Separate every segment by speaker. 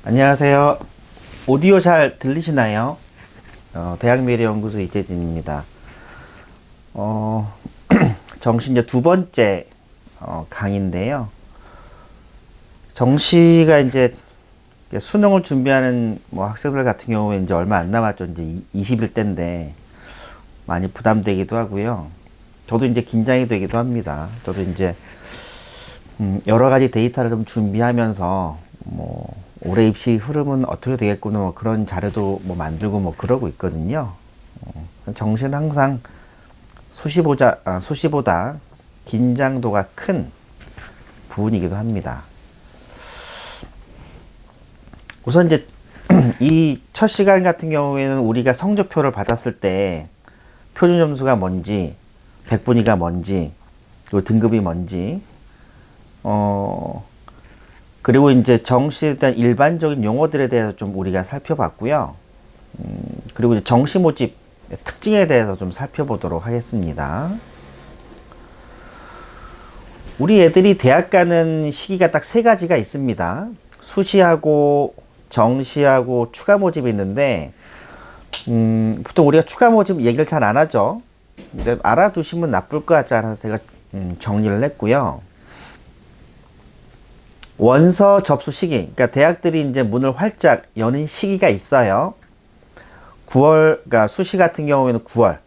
Speaker 1: 안녕하세요. 오디오 잘 들리시나요? 대학미래연구소 이재진입니다. 정시 이제 두 번째 강의인데요. 정시가 이제 수능을 준비하는 뭐 학생들 같은 경우에 이제 얼마 안 남았죠. 이제 20일 때인데 많이 부담되기도 하고요. 저도 이제 긴장이 되기도 합니다. 저도 이제 여러 가지 데이터를 좀 준비하면서 뭐 올해 입시 흐름은 어떻게 되겠구나 뭐 그런 자료도 뭐 만들고 뭐 그러고 있거든요. 정시는 항상 수시보다 긴장도가 큰 부분이기도 합니다. 우선 이제 이 첫 시간 같은 경우에는 우리가 성적표를 받았을 때 표준 점수가 뭔지, 백분위가 뭔지, 그리고 등급이 뭔지, 그리고 이제 정시에 대한 일반적인 용어들에 대해서 좀 우리가 살펴봤고요. 그리고 이제 정시 모집 특징에 대해서 좀 살펴보도록 하겠습니다. 우리 애들이 대학 가는 시기가 딱 세 가지가 있습니다. 수시하고 정시하고 추가 모집이 있는데, 보통 우리가 추가 모집 얘기를 잘 안 하죠. 근데 알아두시면 나쁠 것 같지 않아서 제가 정리를 했고요. 원서 접수 시기, 그러니까 대학들이 이제 문을 활짝 여는 시기가 있어요. 9월, 그러니까 수시 같은 경우에는 9월,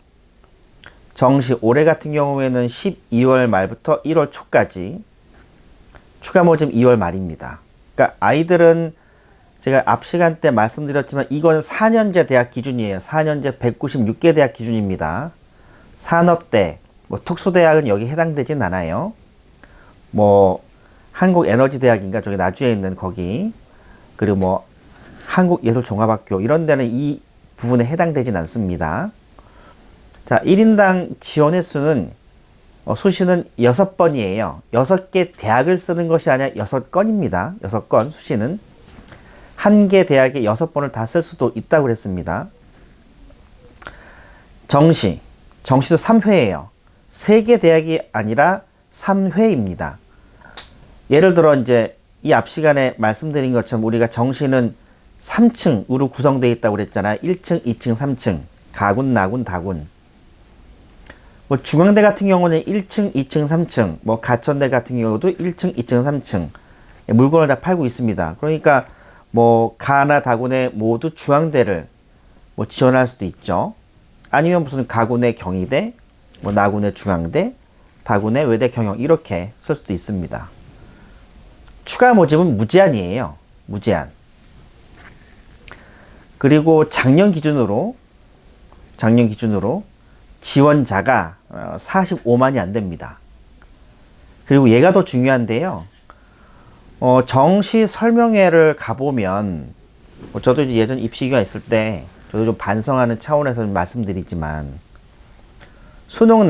Speaker 1: 정시 올해 같은 경우에는 12월 말부터 1월 초까지, 추가 모집 2월 말입니다. 그러니까 아이들은 제가 앞 시간 때 말씀드렸지만 이건 4년제 대학 기준이에요. 4년제 196개 대학 기준입니다. 산업대, 뭐 특수대학은 여기 해당되진 않아요. 뭐 한국에너지대학인가 저기 나주에 있는 거기, 그리고 뭐 한국예술종합학교 이런 데는 이 부분에 해당되진 않습니다. 자, 1인당 지원 횟수는 수시는 6번이에요. 6개 대학을 쓰는 것이 아니라 6건입니다. 6건 수시는 한 개 대학에 6번을 다 쓸 수도 있다고 그랬습니다. 정시도 3회예요. 3개 대학이 아니라 3회입니다. 예를 들어 이제 이 앞 시간에 말씀드린 것처럼 우리가 정시는 3층으로 구성되어 있다고 그랬잖아요. 1층, 2층, 3층. 가군, 나군, 다군. 뭐 중앙대 같은 경우는 1층, 2층, 3층. 뭐 가천대 같은 경우도 1층, 2층, 3층. 물건을 다 팔고 있습니다. 그러니까 뭐 가나 다군에 모두 중앙대를 뭐 지원할 수도 있죠. 아니면 무슨 가군의 경희대, 뭐 나군의 중앙대, 다군의 외대 경영 이렇게 쓸 수도 있습니다. 추가 모집은 무제한이에요. 무제한. 그리고 작년 기준으로 지원자가 45만이 안 됩니다. 그리고 얘가 더 중요한데요. 정시 설명회를 가보면, 저도 이제 예전 입시기가 있을 때, 저도 좀 반성하는 차원에서 좀 말씀드리지만, 수능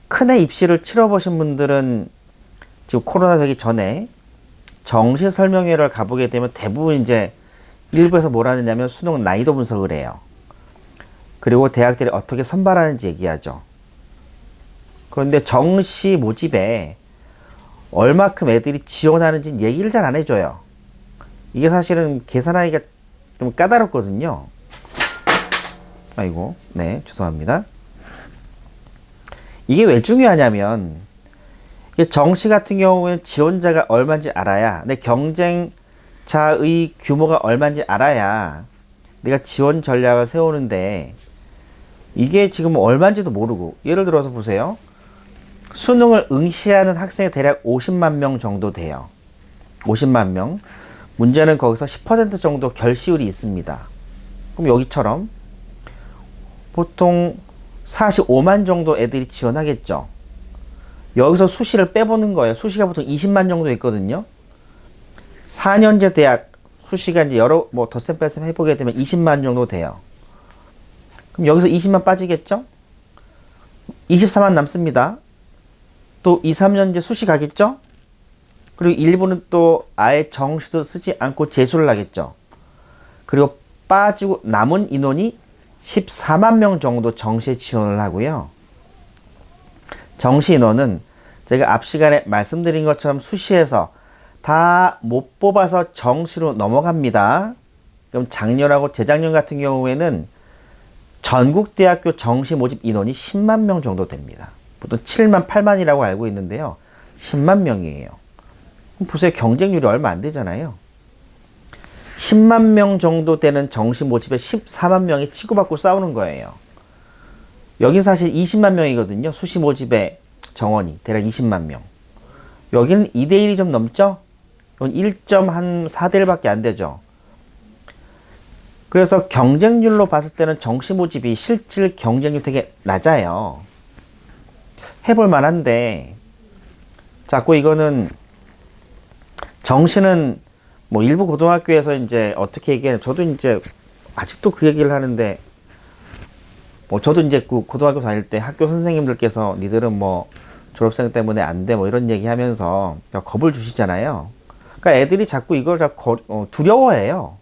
Speaker 1: 큰애 입시를 치러보신 분들은 지금 코로나 되기 전에 정시 설명회를 가보게 되면 대부분 이제 일부에서 뭘 하느냐면 수능 난이도 분석을 해요. 그리고 대학들이 어떻게 선발하는지 얘기하죠. 그런데 정시 모집에 얼마큼 애들이 지원하는지 얘기를 잘 안 해줘요. 이게 사실은 계산하기가 좀 까다롭거든요. 아이고, 네, 죄송합니다. 이게 왜 중요하냐면, 정시 같은 경우에는 지원자가 얼마인지 알아야, 내 경쟁자의 규모가 얼마인지 알아야 내가 지원 전략을 세우는데, 이게 지금 얼마인지도 모르고, 예를 들어서 보세요. 수능을 응시하는 학생이 대략 50만 명 정도 돼요. 50만 명. 문제는 거기서 10% 정도 결시율이 있습니다. 그럼 여기처럼 보통 45만 정도 애들이 지원하겠죠. 여기서 수시를 빼보는 거예요. 수시가 보통 20만 정도 있거든요. 4년제 대학 수시가 이제 여러 뭐 덧셈 뺄셈 해보게 되면 20만 정도 돼요. 그럼 여기서 20만 빠지겠죠? 24만 남습니다. 또 2, 3년제 수시 가겠죠? 그리고 일부는 또 아예 정시도 쓰지 않고 재수를 하겠죠. 그리고 빠지고 남은 인원이 14만 명 정도 정시에 지원을 하고요. 정시 인원은 제가 앞 시간에 말씀드린 것처럼 수시에서 다 못 뽑아서 정시로 넘어갑니다. 그럼 작년하고 재작년 같은 경우에는 전국대학교 정시 모집 인원이 10만 명 정도 됩니다. 보통 7만, 8만이라고 알고 있는데요. 10만 명이에요. 그럼 보세요. 경쟁률이 얼마 안 되잖아요. 10만 명 정도 되는 정시 모집에 14만 명이 치고받고 싸우는 거예요. 여긴 사실 20만 명이거든요. 수시 모집의 정원이 대략 20만 명. 여기는 2대1이 좀 넘죠? 이건 1.4대1밖에 안 되죠. 그래서 경쟁률로 봤을 때는 정시 모집이 실질 경쟁률 되게 낮아요. 해볼 만한데, 자꾸 이거는 정시는 뭐 일부 고등학교에서 이제 어떻게 얘기해요? 저도 이제 아직도 그 얘기를 하는데, 뭐 저도 이제 그 고등학교 다닐 때 학교 선생님들께서 니들은 뭐 졸업생 때문에 안 돼 뭐 이런 얘기 하면서 겁을 주시잖아요. 그러니까 애들이 자꾸 이걸 자꾸 두려워해요.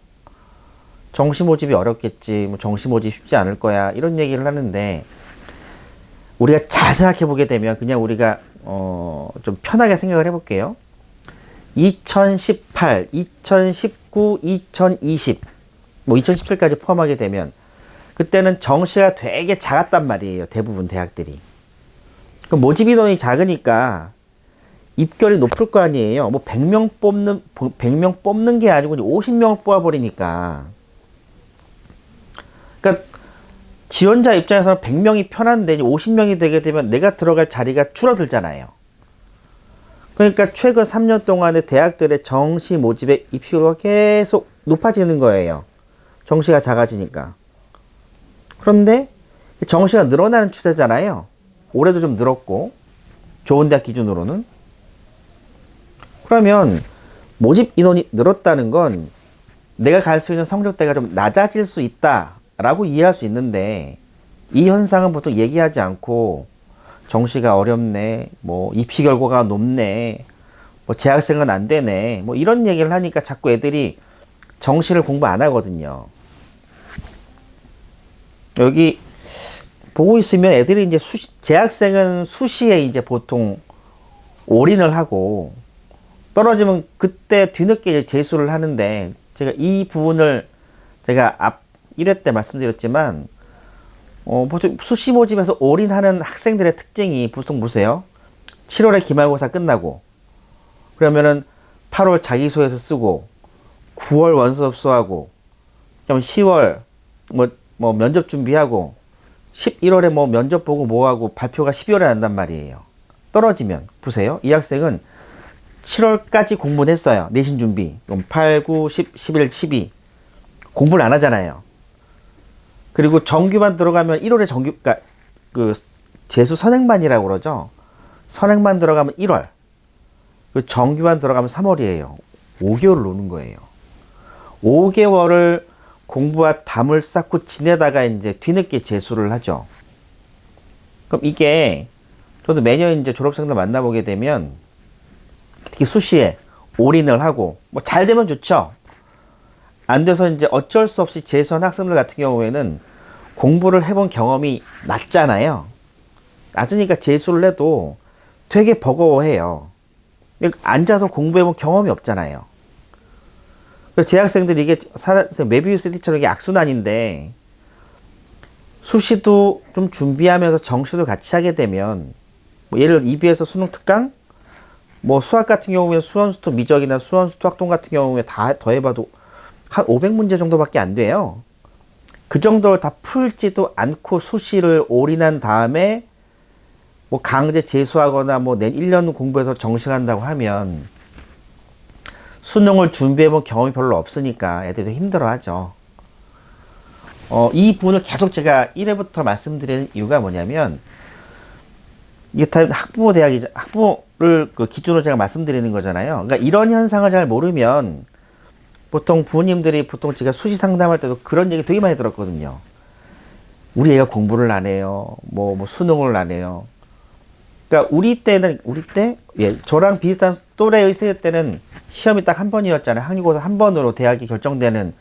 Speaker 1: 정시 모집이 어렵겠지, 뭐 정시 모집 쉽지 않을 거야 이런 얘기를 하는데, 우리가 잘 생각해 보게 되면 그냥 우리가 좀 편하게 생각을 해볼게요. 2018, 2019, 2020, 뭐 2017까지 포함하게 되면 그때는 정시가 되게 작았단 말이에요. 대부분 대학들이. 그럼 모집 인원이 작으니까 입결이 높을 거 아니에요. 뭐 100명 뽑는 게 아니고 50명을 뽑아버리니까. 그러니까 지원자 입장에서는 100명이 편한데 50명이 되게 되면 내가 들어갈 자리가 줄어들잖아요. 그러니까 최근 3년 동안에 대학들의 정시 모집의 입시율가 계속 높아지는 거예요. 정시가 작아지니까. 그런데 정시가 늘어나는 추세잖아요. 올해도 좀 늘었고, 좋은 대학 기준으로는. 그러면 모집 인원이 늘었다는 건 내가 갈 수 있는 성적대가 좀 낮아질 수 있다라고 이해할 수 있는데, 이 현상은 보통 얘기하지 않고 정시가 어렵네, 뭐 입시 결과가 높네, 뭐 재학생은 안 되네, 뭐 이런 얘기를 하니까 자꾸 애들이 정시를 공부 안 하거든요. 여기 보고 있으면 애들이 이제 재학생은 수시에 이제 보통 올인을 하고 떨어지면 그때 뒤늦게 이제 재수를 하는데, 제가 이 부분을 제가 앞 1회 때 말씀드렸지만, 보통 수시 모집에서 올인하는 학생들의 특징이 보통 보세요. 7월에 기말고사 끝나고, 그러면은 8월 자기소에서 쓰고, 9월 원수업소하고, 그럼 10월 뭐 면접 준비하고, 11월에 뭐 면접 보고 뭐하고 발표가 12월에 난단 말이에요. 떨어지면 보세요. 이 학생은 7월까지 공부는 했어요. 내신 준비. 그럼 8, 9, 10, 11, 12 공부를 안 하잖아요. 그리고 정규만 들어가면 1월에 그러니까 그 재수 선행반이라고 그러죠. 선행반 들어가면 1월. 그 정규만 들어가면 3월이에요. 5개월을 노는 거예요. 5개월을 공부와 담을 쌓고 지내다가 이제 뒤늦게 재수를 하죠. 그럼 이게 저도 매년 이제 졸업생들 만나보게 되면 특히 수시에 올인을 하고 뭐 잘 되면 좋죠. 안 돼서 이제 어쩔 수 없이 재수한 학생들 같은 경우에는 공부를 해본 경험이 낮잖아요. 낮으니까 재수를 해도 되게 버거워해요. 앉아서 공부해본 경험이 없잖아요. 재학생들이 이게 메비우스 티처럼 이게 악순환인데, 수시도 좀 준비하면서 정시도 같이 하게 되면, 뭐 예를 들어 EBS 수능 특강, 뭐 수학 같은 경우에 수원수토 미적이나 수원수토 학동 같은 경우에 다 더해봐도 한 500문제 정도밖에 안 돼요. 그 정도를 다 풀지도 않고 수시를 올인한 다음에 뭐 강제 재수하거나 뭐 내 1년 공부해서 정시한다고 하면 수능을 준비해본 경험이 별로 없으니까 애들도 힘들어하죠. 이 부분을 계속 제가 1회부터 말씀드리는 이유가 뭐냐면, 이게 다 학부모 대학이죠. 학부모를 그 기준으로 제가 말씀드리는 거잖아요. 그러니까 이런 현상을 잘 모르면 보통 부모님들이 보통 제가 수시 상담할 때도 그런 얘기 되게 많이 들었거든요. 우리 애가 공부를 안 해요. 뭐 수능을 안 해요. 그러니까 우리 때, 예, 저랑 비슷한 또래의 세대 때는 시험이 딱 한 번이었잖아요. 학력고사 한 번으로 대학이 결정되는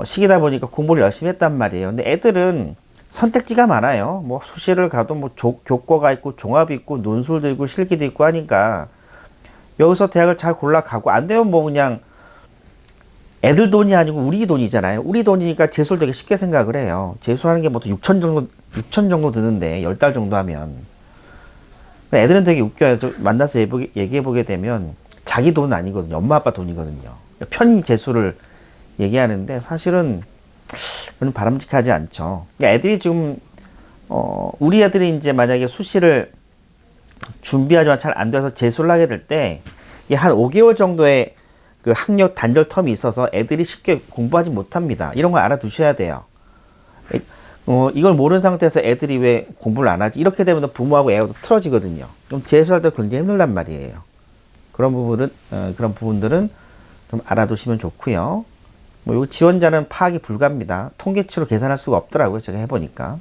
Speaker 1: 시기다 보니까 공부를 열심히 했단 말이에요. 근데 애들은 선택지가 많아요. 뭐 수시를 가도 뭐 교과가 있고 종합이 있고 논술도 있고 실기도 있고 하니까 여기서 대학을 잘 골라가고 안 되면 뭐 그냥 애들 돈이 아니고 우리 돈이잖아요. 우리 돈이니까 재수를 되게 쉽게 생각을 해요. 재수하는 게 뭐 6천 정도 드는데 10달 정도 하면 애들은 되게 웃겨요. 만나서 얘기해보게 되면 자기 돈은 아니거든요. 엄마 아빠 돈이거든요. 편히 재수를 얘기하는데 사실은 그건 바람직하지 않죠. 그러니까 애들이 지금 우리 애들이 이제 만약에 수시를 준비하지만 잘 안 돼서 재수를 하게 될 때 한 5개월 정도의 그 학력 단절 텀이 있어서 애들이 쉽게 공부하지 못합니다. 이런 거 알아두셔야 돼요. 이걸 모르는 상태에서 애들이 왜 공부를 안 하지? 이렇게 되면 부모하고 애하고 틀어지거든요. 그럼 재수할 때 굉장히 힘들단 말이에요. 그런 부분들은 좀 알아두시면 좋고요. 뭐, 요 지원자는 파악이 불가합니다. 통계치로 계산할 수가 없더라고요. 제가 해보니까.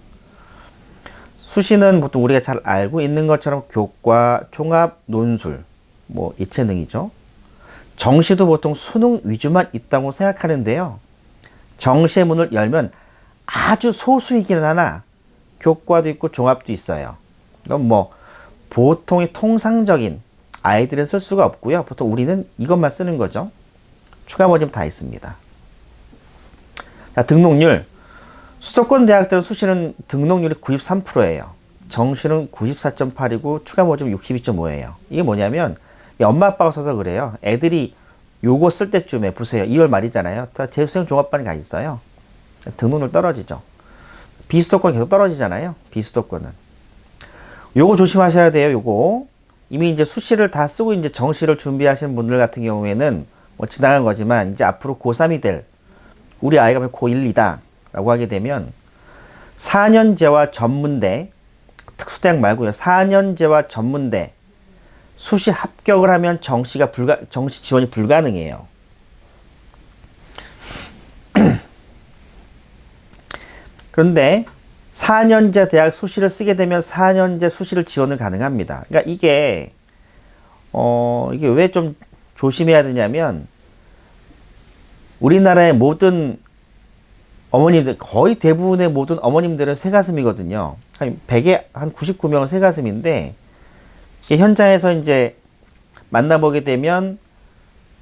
Speaker 1: 수시는 보통 우리가 잘 알고 있는 것처럼 교과, 종합, 논술, 뭐, 예체능이죠. 정시도 보통 수능 위주만 있다고 생각하는데요. 정시의 문을 열면 아주 소수이기는 하나 교과도 있고 종합도 있어요. 이건 뭐 보통의 통상적인 아이들은 쓸 수가 없고요. 보통 우리는 이것만 쓰는 거죠. 추가 모집 다 있습니다. 자, 등록률. 수도권 대학들은 수시는 등록률이 93%예요. 정시는 94.8이고 추가 모집은 62.5예요. 이게 뭐냐면 엄마 아빠가 써서 그래요. 애들이 요거 쓸 때쯤에 보세요. 2월 말이잖아요. 다 재수생 종합반이 가 있어요. 등록률 떨어지죠. 비수도권 계속 떨어지잖아요. 비수도권은. 요거 조심하셔야 돼요. 요거. 이미 이제 수시를 다 쓰고 이제 정시를 준비하시는 분들 같은 경우에는 뭐 지나간 거지만 이제 앞으로 고3이 될 우리 아이가 고1이다 라고 하게 되면 4년제와 전문대, 특수대학 말고요. 4년제와 전문대 수시 합격을 하면 정시 지원이 불가능해요. 그런데 4년제 대학 수시를 쓰게 되면 4년제 수시를 지원을 가능합니다. 그러니까 이게 왜 좀 조심해야 되냐면 우리나라의 모든 어머님들, 거의 대부분의 모든 어머님들은 새가슴이거든요. 한 100에 한 99명은 새가슴인데 현장에서 이제 만나보게 되면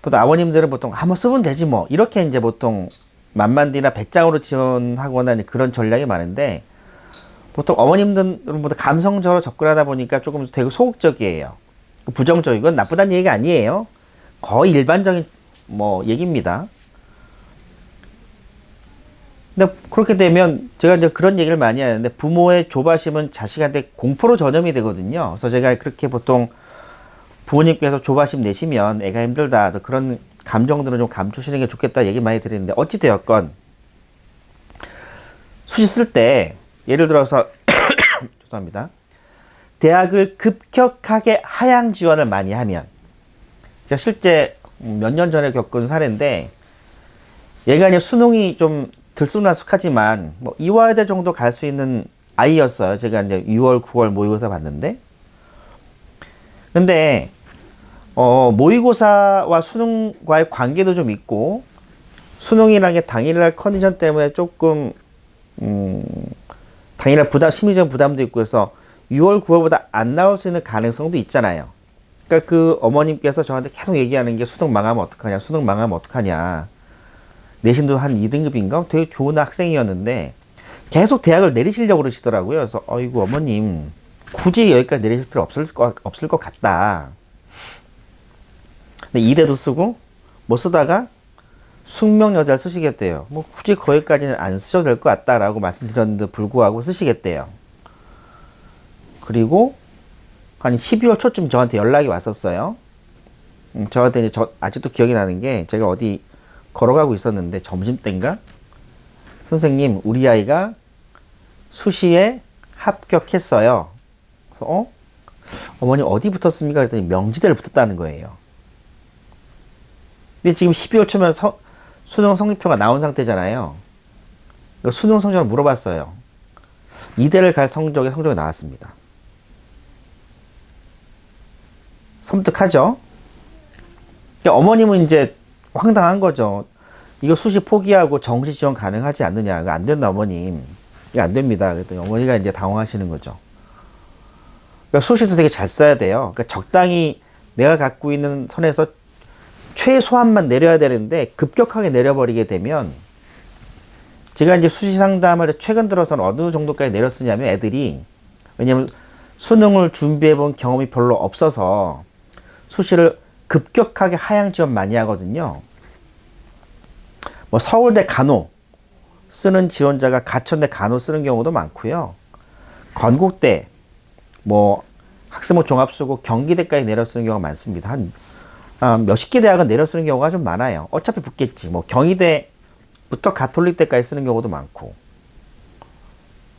Speaker 1: 보통 아버님들은 보통 한번 쓰면 되지 뭐 이렇게 이제 보통 만만디나 배짱으로 지원하거나 그런 전략이 많은데 보통 어머님들은 보다 감성적으로 접근하다 보니까 조금 되게 소극적이에요. 부정적이건 나쁘다는 얘기가 아니에요. 거의 일반적인 뭐 얘기입니다. 근데 그렇게 되면 제가 이제 그런 얘기를 많이 하는데 부모의 조바심은 자식한테 공포로 전염이 되거든요. 그래서 제가 그렇게 보통 부모님께서 조바심 내시면 애가 힘들다 그런 감정들은 좀 감추시는 게 좋겠다 얘기 많이 드리는데 어찌되었건 수시 쓸 때 예를 들어서 죄송합니다. 대학을 급격하게 하향 지원을 많이 하면 제가 실제 몇 년 전에 겪은 사례인데 얘가 이제 수능이 좀 들쑥날쑥하지만 뭐 이화여대 정도 갈 수 있는 아이였어요. 제가 이제 6월, 9월 모의고사 봤는데 근데 모의고사와 수능과의 관계도 좀 있고 수능이라는 게 당일날 컨디션 때문에 조금 당일날 심리적 부담도 있고 해서 6월, 9월보다 안 나올 수 있는 가능성도 있잖아요. 그러니까 그 어머님께서 저한테 계속 얘기하는 게 수능 망하면 어떡하냐, 수능 망하면 어떡하냐. 내신도 한 2등급인가? 되게 좋은 학생이었는데 계속 대학을 내리시려고 그러시더라고요. 그래서 어이구 어머님 굳이 여기까지 내리실 필요 없을 것 같다. 근데 이대도 쓰고 뭐 쓰다가 숙명여자를 쓰시겠대요. 뭐 굳이 거기까지는 안 쓰셔도 될 것 같다라고 말씀드렸는데 불구하고 쓰시겠대요. 그리고 한 12월 초쯤 저한테 연락이 왔었어요. 저한테 이제 아직도 기억이 나는 게 제가 어디 걸어가고 있었는데 점심때인가? 선생님 우리 아이가 수시에 합격했어요. 그래서 어머니 어디 붙었습니까? 그랬더니 명지대를 붙었다는 거예요. 근데 지금 12월 초면 수능 성적표가 나온 상태잖아요. 수능 성적을 물어봤어요. 이대를 갈 성적이 나왔습니다. 섬뜩하죠? 어머님은 이제 황당한 거죠. 이거 수시 포기하고 정시 지원 가능하지 않느냐. 이거 안 된다, 어머님. 이거 안 됩니다. 그랬더니 어머니가 이제 당황하시는 거죠. 그러니까 수시도 되게 잘 써야 돼요. 그러니까 적당히 내가 갖고 있는 선에서 최소한만 내려야 되는데 급격하게 내려버리게 되면, 제가 이제 수시 상담을 최근 들어서는 어느 정도까지 내렸으냐면, 애들이, 왜냐면 수능을 준비해 본 경험이 별로 없어서 수시를 급격하게 하향 지원 많이 하거든요. 뭐 서울대 간호 쓰는 지원자가 가천대 간호 쓰는 경우도 많고요. 건국대, 뭐 학생부 종합 쓰고 경기대까지 내려 쓰는 경우가 많습니다. 한 몇십 개 대학은 내려 쓰는 경우가 좀 많아요. 어차피 붙겠지. 뭐 경희대부터 가톨릭대까지 쓰는 경우도 많고.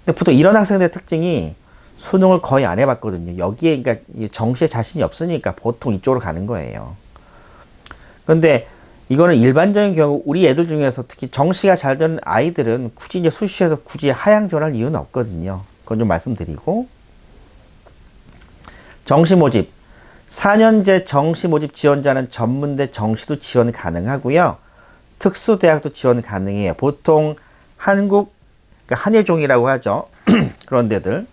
Speaker 1: 근데 보통 이런 학생들의 특징이 수능을 거의 안 해봤거든요. 여기에 그러니까 정시에 자신이 없으니까 보통 이쪽으로 가는 거예요. 그런데 이거는 일반적인 경우 우리 애들 중에서 특히 정시가 잘 되는 아이들은 굳이 이제 수시에서 굳이 하향 지원할 이유는 없거든요. 그건 좀 말씀드리고, 정시 모집 4년제 정시 모집 지원자는 전문대 정시도 지원 가능하고요. 특수대학도 지원 가능해요. 보통 한국 그러니까 한예종이라고 하죠. 그런 데들.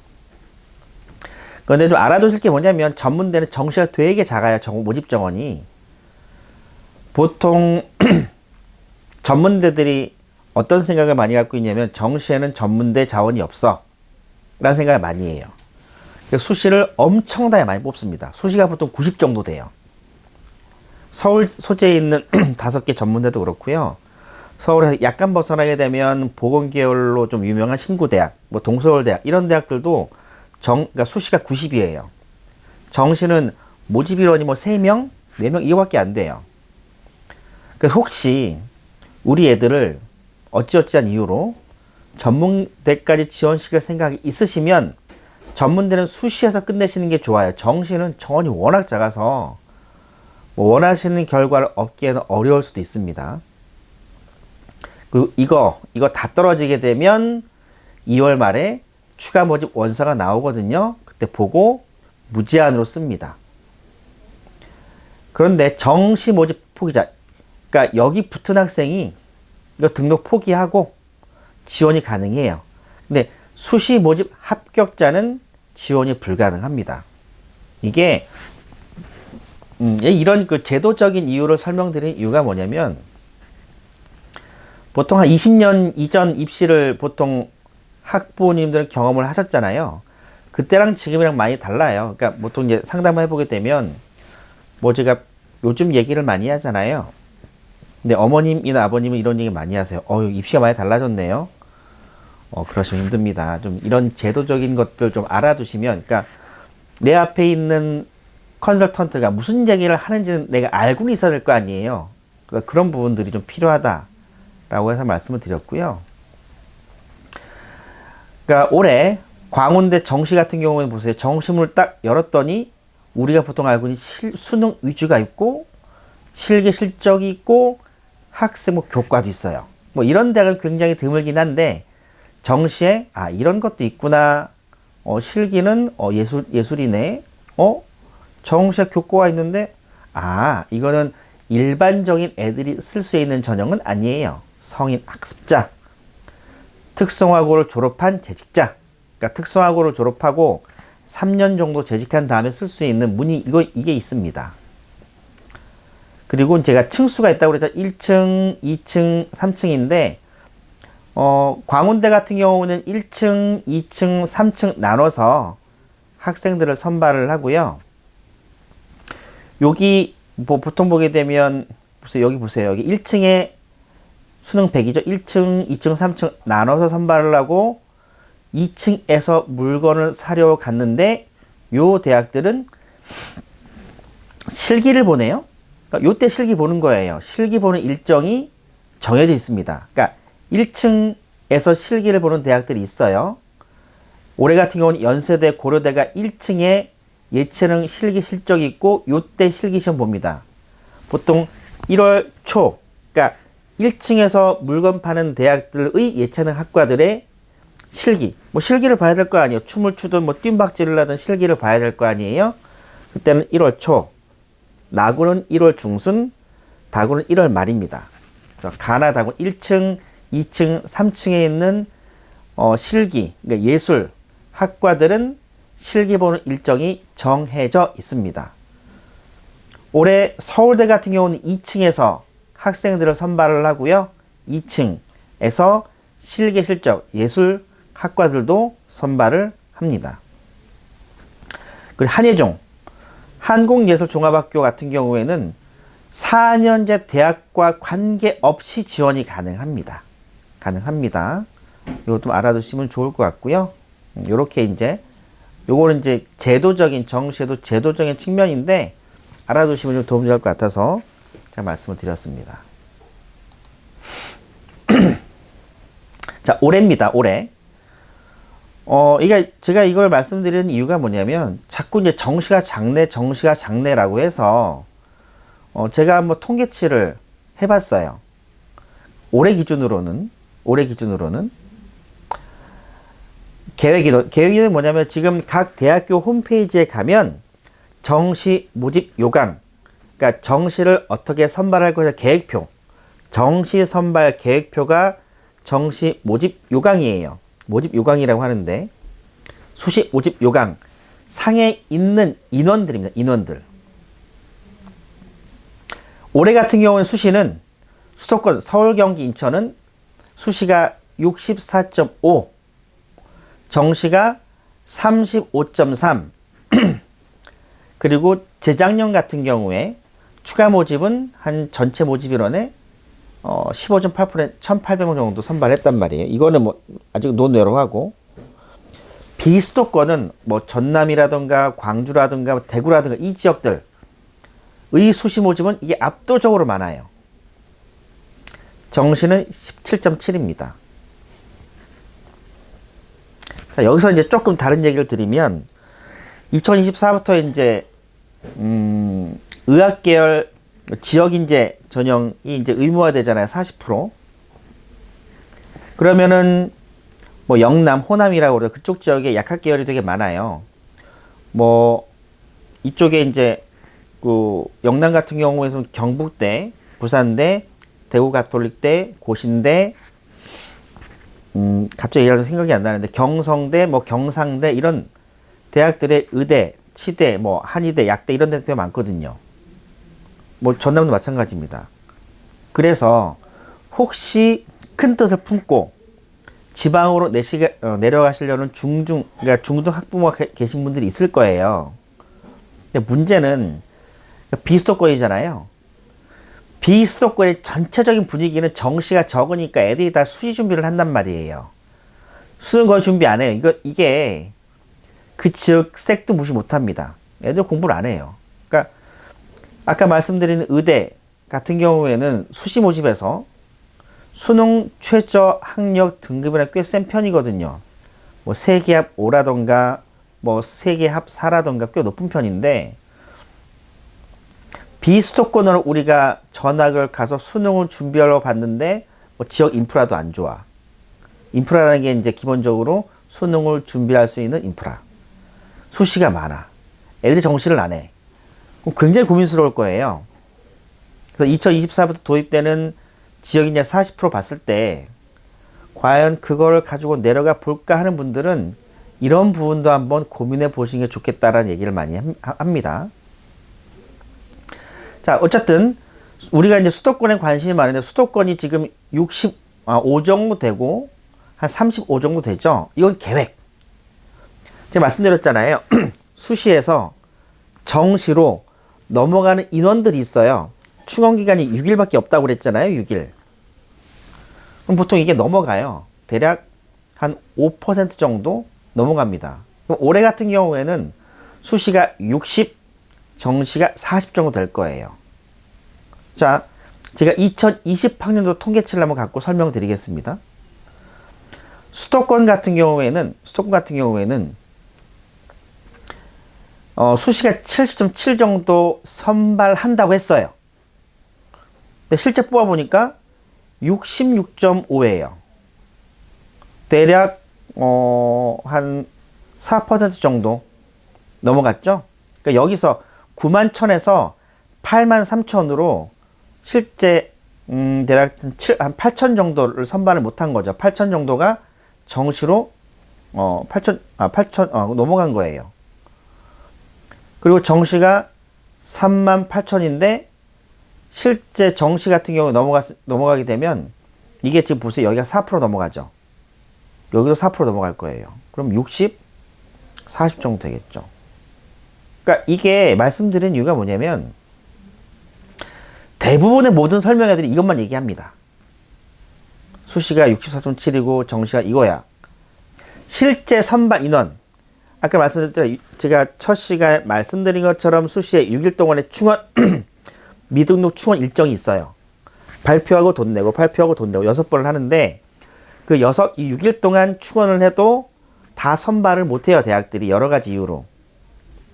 Speaker 1: 그런데 좀 알아두실 게 뭐냐면, 전문대는 정시가 되게 작아요. 모집 정원이. 보통 전문대들이 어떤 생각을 많이 갖고 있냐면, 정시에는 전문대 자원이 없어 라는 생각을 많이 해요. 수시를 엄청나게 많이 뽑습니다. 수시가 보통 90 정도 돼요. 서울 소재에 있는 5개 전문대도 그렇고요. 서울에서 약간 벗어나게 되면 보건계열로 좀 유명한 신구대학, 뭐 동서울대학 이런 대학들도 그러니까 수시가 90이에요. 정시는 모집 인원이 뭐 3명, 4명 이거밖에 안 돼요. 그래서 혹시 우리 애들을 어찌어찌한 이유로 전문대까지 지원시킬 생각이 있으시면, 전문대는 수시에서 끝내시는 게 좋아요. 정시는 정원이 워낙 작아서 뭐 원하시는 결과를 얻기에는 어려울 수도 있습니다. 그리고 이거 다 떨어지게 되면 2월 말에 추가 모집 원서가 나오거든요. 그때 보고 무제한으로 씁니다. 그런데 정시 모집 포기자, 그러니까 여기 붙은 학생이 이거 등록 포기하고 지원이 가능해요. 근데 수시 모집 합격자는 지원이 불가능합니다. 이게 이런 그 제도적인 이유를 설명드린 이유가 뭐냐면, 보통 한 20년 이전 입시를 보통 학부모님들은 경험을 하셨잖아요. 그때랑 지금이랑 많이 달라요. 그러니까 보통 이제 상담을 해보게 되면, 뭐 제가 요즘 얘기를 많이 하잖아요. 근데 어머님이나 아버님은 이런 얘기 많이 하세요. 입시가 많이 달라졌네요. 그러시면 힘듭니다. 좀 이런 제도적인 것들 좀 알아두시면, 그러니까 내 앞에 있는 컨설턴트가 무슨 얘기를 하는지는 내가 알고는 있어야 될 거 아니에요. 그러니까 그런 부분들이 좀 필요하다라고 해서 말씀을 드렸고요. 그러니까 올해 광운대 정시 같은 경우는 보세요. 정시문을 딱 열었더니 우리가 보통 알고 있는 수능 위주가 있고, 실기 실적이 있고, 학생부 교과도 있어요. 뭐 이런 대학은 굉장히 드물긴 한데, 정시에 이런 것도 있구나. 실기는 예술이네. 정시에 교과가 있는데 이거는 일반적인 애들이 쓸 수 있는 전형은 아니에요. 성인 학습자, 특성화고를 졸업한 재직자, 그러니까 특성화고를 졸업하고 3년 정도 재직한 다음에 쓸 수 있는 문이 이게 있습니다. 그리고 제가 층수가 있다고 그랬죠. 1층, 2층, 3층인데 광운대 같은 경우는 1층, 2층, 3층 나눠서 학생들을 선발을 하고요. 여기 뭐 보통 보게 되면 여기 보세요. 여기 1층에 수능 100이죠. 1층, 2층, 3층 나눠서 선발을 하고 2층에서 물건을 사려 갔는데, 요 대학들은 실기를 보내요. 그러니까 요때 실기 보는 거예요. 실기 보는 일정이 정해져 있습니다. 그러니까 1층에서 실기를 보는 대학들이 있어요. 올해 같은 경우는 연세대, 고려대가 1층에 예체능 실기 실적이 있고 요때 실기 시험 봅니다. 보통 1월 초, 그러니까 1층에서 물건 파는 대학들의 예체능 학과들의 실기, 뭐 실기를 봐야 될 거 아니에요. 춤을 추든 뭐 뜀박질을 하든 실기를 봐야 될 거 아니에요. 그때는 1월 초, 나구는 1월 중순, 다구는 1월 말입니다. 가나 다구 1층, 2층, 3층에 있는 실기, 그러니까 예술 학과들은 실기 보는 일정이 정해져 있습니다. 올해 서울대 같은 경우는 2층에서 학생들을 선발을 하고요. 2층에서 실기 실적 예술 학과들도 선발을 합니다. 그리고 한예종 한국예술종합학교 같은 경우에는 4년제 대학과 관계없이 지원이 가능합니다. 이거 좀 알아두시면 좋을 것 같고요. 요렇게 이제 요거는 이제 제도적인 정시에도 제도적인 측면인데 알아두시면 좀 도움이 될 것 같아서 제가 말씀을 드렸습니다. 자, 올해입니다. 올해. 이게 제가 이걸 말씀드리는 이유가 뭐냐면 자꾸 이제 정시가 장래라고 해서 제가 한번 통계치를 해봤어요. 올해 기준으로는 계획이 뭐냐면 지금 각 대학교 홈페이지에 가면 정시 모집 요강, 그러니까 정시를 어떻게 선발할 것이냐 계획표, 정시 선발 계획표가 정시 모집 요강이에요. 모집 요강이라고 하는데 수시 모집 요강 상에 있는 인원들입니다. 인원들. 올해 같은 경우는 수시는 수도권 서울, 경기, 인천은 수시가 64.5, 정시가 35.3, 그리고 재작년 같은 경우에 추가 모집은 한 전체 모집 인원의 15.8%, 1,800명 정도 선발했단 말이에요. 이거는 뭐 아직 논외로 하고, 비수도권은 뭐 전남이라든가 광주라든가 대구라든가 이 지역들의 수시 모집은 이게 압도적으로 많아요. 정시는 17.7입니다. 자, 여기서 이제 조금 다른 얘기를 드리면 2024부터 이제 의학계열 지역인재 전형이 이제 의무화되잖아요. 40%. 그러면은 뭐 영남, 호남이라고 그래요. 그쪽 지역에 약학계열이 되게 많아요. 뭐 이쪽에 이제 그 영남 같은 경우에는 경북대, 부산대, 대구가톨릭대, 고신대, 갑자기 얘기하면 생각이 안 나는데 경성대, 뭐 경상대 이런 대학들의 의대, 치대, 뭐 한의대, 약대 이런 데도 많거든요. 뭐 전남도 마찬가지입니다. 그래서 혹시 큰 뜻을 품고 지방으로 내려가시려는 그러니까 중등 학부모가 계신 분들이 있을 거예요. 근데 문제는 비수도권이잖아요. 비수도권의 전체적인 분위기는 정시가 적으니까 애들이 다 수시 준비를 한단 말이에요. 수능 거의 준비 안 해요. 이게 그 지역 색도 무시 못 합니다. 애들 공부를 안 해요. 그러니까 아까 말씀드린 의대 같은 경우에는 수시 모집에서 수능 최저 학력 등급이랑 꽤 센 편이거든요. 뭐 세계합 5라던가 뭐 세계합 4라던가 꽤 높은 편인데 비수도권으로 우리가 전학을 가서 수능을 준비하러 봤는데 뭐 지역 인프라도 안 좋아. 인프라라는 게 이제 기본적으로 수능을 준비할 수 있는 인프라. 수시가 많아. 애들이 정시를 안 해. 그럼 굉장히 고민스러울 거예요. 그래서 2024부터 도입되는 지역인재 40% 봤을 때 과연 그걸 가지고 내려가 볼까 하는 분들은 이런 부분도 한번 고민해 보시는 게 좋겠다라는 얘기를 많이 합니다. 자, 어쨌든 우리가 이제 수도권에 관심이 많은데 수도권이 지금 65 정도 되고 한 35 정도 되죠. 이건 계획. 제가 말씀드렸잖아요. 수시에서 정시로 넘어가는 인원들이 있어요. 충원 기간이 6일밖에 없다고 그랬잖아요. 6일. 그럼 보통 이게 넘어가요. 대략 한 5% 정도 넘어갑니다. 그럼 올해 같은 경우에는 수시가 60, 정시가 40 정도 될 거예요. 자, 제가 2020학년도 통계치를 한번 갖고 설명드리겠습니다. 수도권 같은 경우에는 수시가 70.7 정도 선발한다고 했어요. 근데 실제 뽑아보니까 66.5예요. 대략 한 4% 정도 넘어갔죠. 그러니까 여기서 91,000에서 83,000으로 실제 대략 한 8,000 정도를 선발을 못한 거죠. 8,000 정도가 정시로 8,000 넘어간 거예요. 그리고 정시가 38,000인데 실제 정시 같은 경우에 넘어가게 되면 이게 지금 보세요. 여기가 4% 넘어가죠. 여기도 4% 넘어갈 거예요. 그럼 60, 40 정도 되겠죠. 그러니까 이게 말씀드린 이유가 뭐냐면 대부분의 모든 설명회들이 이것만 얘기합니다. 수시가 64.7이고 정시가 이거야. 실제 선발 인원, 아까 말씀드렸죠. 제가 첫 시간에 말씀드린 것처럼 수시에 6일 동안의 충원 미등록 충원 일정이 있어요. 발표하고 돈 내고 발표하고 돈 내고 6번을 하는데 그 6일 동안 충원을 해도 다 선발을 못해요. 대학들이 여러 가지 이유로.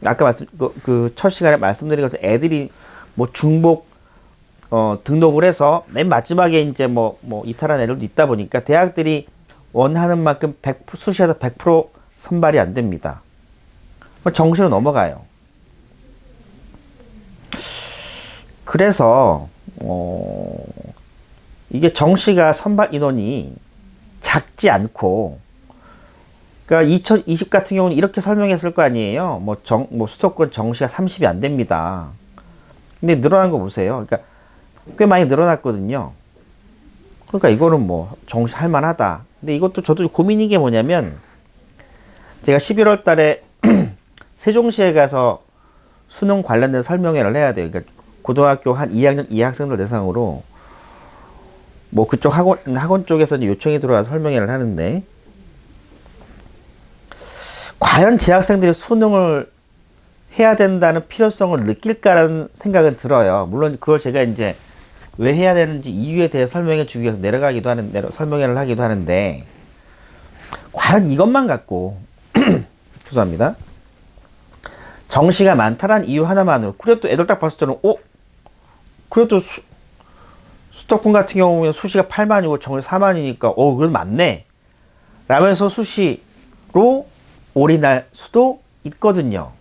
Speaker 1: 아까 그 첫 시간에 말씀드린 것처럼 애들이 뭐 중복 등록을 해서 맨 마지막에 이제 뭐 이탈한 애들도 있다 보니까 대학들이 원하는 만큼 수시에서 100% 선발이 안 됩니다. 정시로 넘어가요. 그래서 이게 정시가 선발 인원이 작지 않고, 그러니까 2020 같은 경우는 이렇게 설명했을 거 아니에요. 수도권 정시가 30이 안 됩니다. 근데 늘어난 거 보세요. 그러니까 꽤 많이 늘어났거든요. 그러니까 이거는 뭐 정시 할 만하다. 근데 이것도 저도 고민인 게 뭐냐면 제가 11월 달에 세종시에 가서 수능 관련된 설명회를 해야 돼요. 그러니까 고등학교 한 2학년 2학생들 대상으로 뭐 그쪽 학원 쪽에서 이제 요청이 들어와서 설명회를 하는데 과연 제 학생들이 수능을 해야 된다는 필요성을 느낄까라는 생각은 들어요. 물론 그걸 제가 이제 왜 해야 되는지 이유에 대해 설명해 주기 위해서 설명회를 하기도 하는데 과연 이것만 갖고 죄송합니다. 정시가 많다란 이유 하나만으로 그래도 애들 딱 봤을 때는 그래도 수도권 같은 경우는 수시가 8만이고 정시 4만이니까 그래도 많네 라면서 수시로 올인할 수도 있거든요.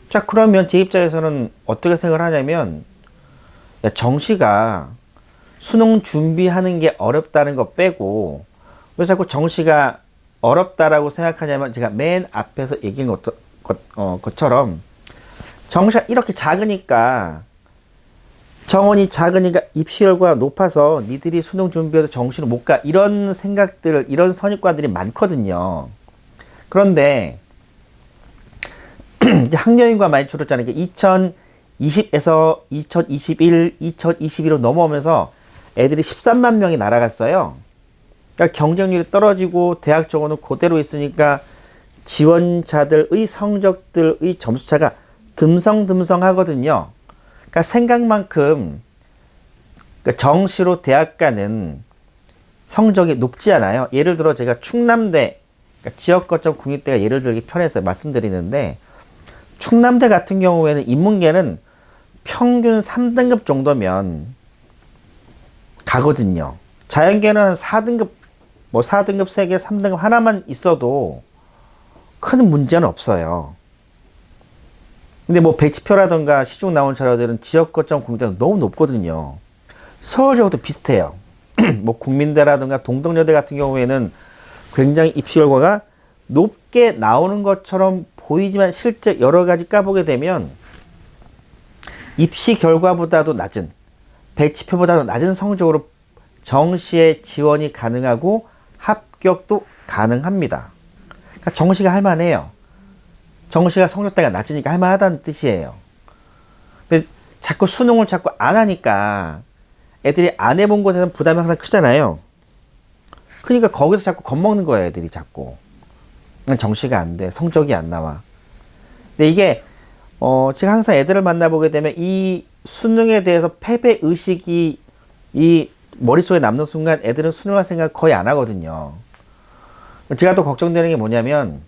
Speaker 1: 자, 그러면 제 입장에서는 어떻게 생각을 하냐면 정시가 수능 준비하는 게 어렵다는 거 빼고 왜 자꾸 정시가 어렵다라고 생각하냐면 제가 맨 앞에서 얘기한 것처럼 정시가 이렇게 작으니까 정원이 작으니까 입시열과 높아서 니들이 수능 준비해도 정시로 못 가 이런 생각들 이런 선입관들이 많거든요. 그런데 이제 학년인구가 많이 줄었잖아요. 2020에서 2021, 2022로 넘어오면서 애들이 13만 명이 날아갔어요. 그러니까 경쟁률이 떨어지고 대학 정원은 그대로 있으니까 지원자들의 성적들의 점수차가 듬성듬성 하거든요. 그러니까 생각만큼 정시로 대학 가는 성적이 높지 않아요. 예를 들어 제가 충남대, 그러니까 지역 거점 국립대가 예를 들기 편해서 말씀드리는데 충남대 같은 경우에는 인문계는 평균 3등급 정도면 가거든요. 자연계는 4등급, 4등급 3개, 3등급 하나만 있어도 큰 문제는 없어요. 근데 배치표라던가 시중 나온 자료들은 지역 거점 국립대는 너무 높거든요. 서울대하고도 비슷해요. 국민대라든가 동덕여대 같은 경우에는 굉장히 입시 결과가 높게 나오는 것처럼 보이지만 실제 여러 가지 까보게 되면 입시 결과보다도 낮은, 배치표보다도 낮은 성적으로 정시에 지원이 가능하고 합격도 가능합니다. 그러니까 정시가 할만해요. 정시가 성적대가 낮으니까 할만하다는 뜻이에요. 근데 자꾸 수능을 자꾸 안 하니까 애들이 안 해본 곳에서는 부담이 항상 크잖아요. 그러니까 거기서 자꾸 겁먹는 거예요. 애들이 자꾸. 정시가 안 돼. 성적이 안 나와. 근데 이게 제가 항상 애들을 만나보게 되면 이 수능에 대해서 패배의식이 이 머릿속에 남는 순간 애들은 수능할 생각 거의 안 하거든요. 제가 또 걱정되는 게 뭐냐면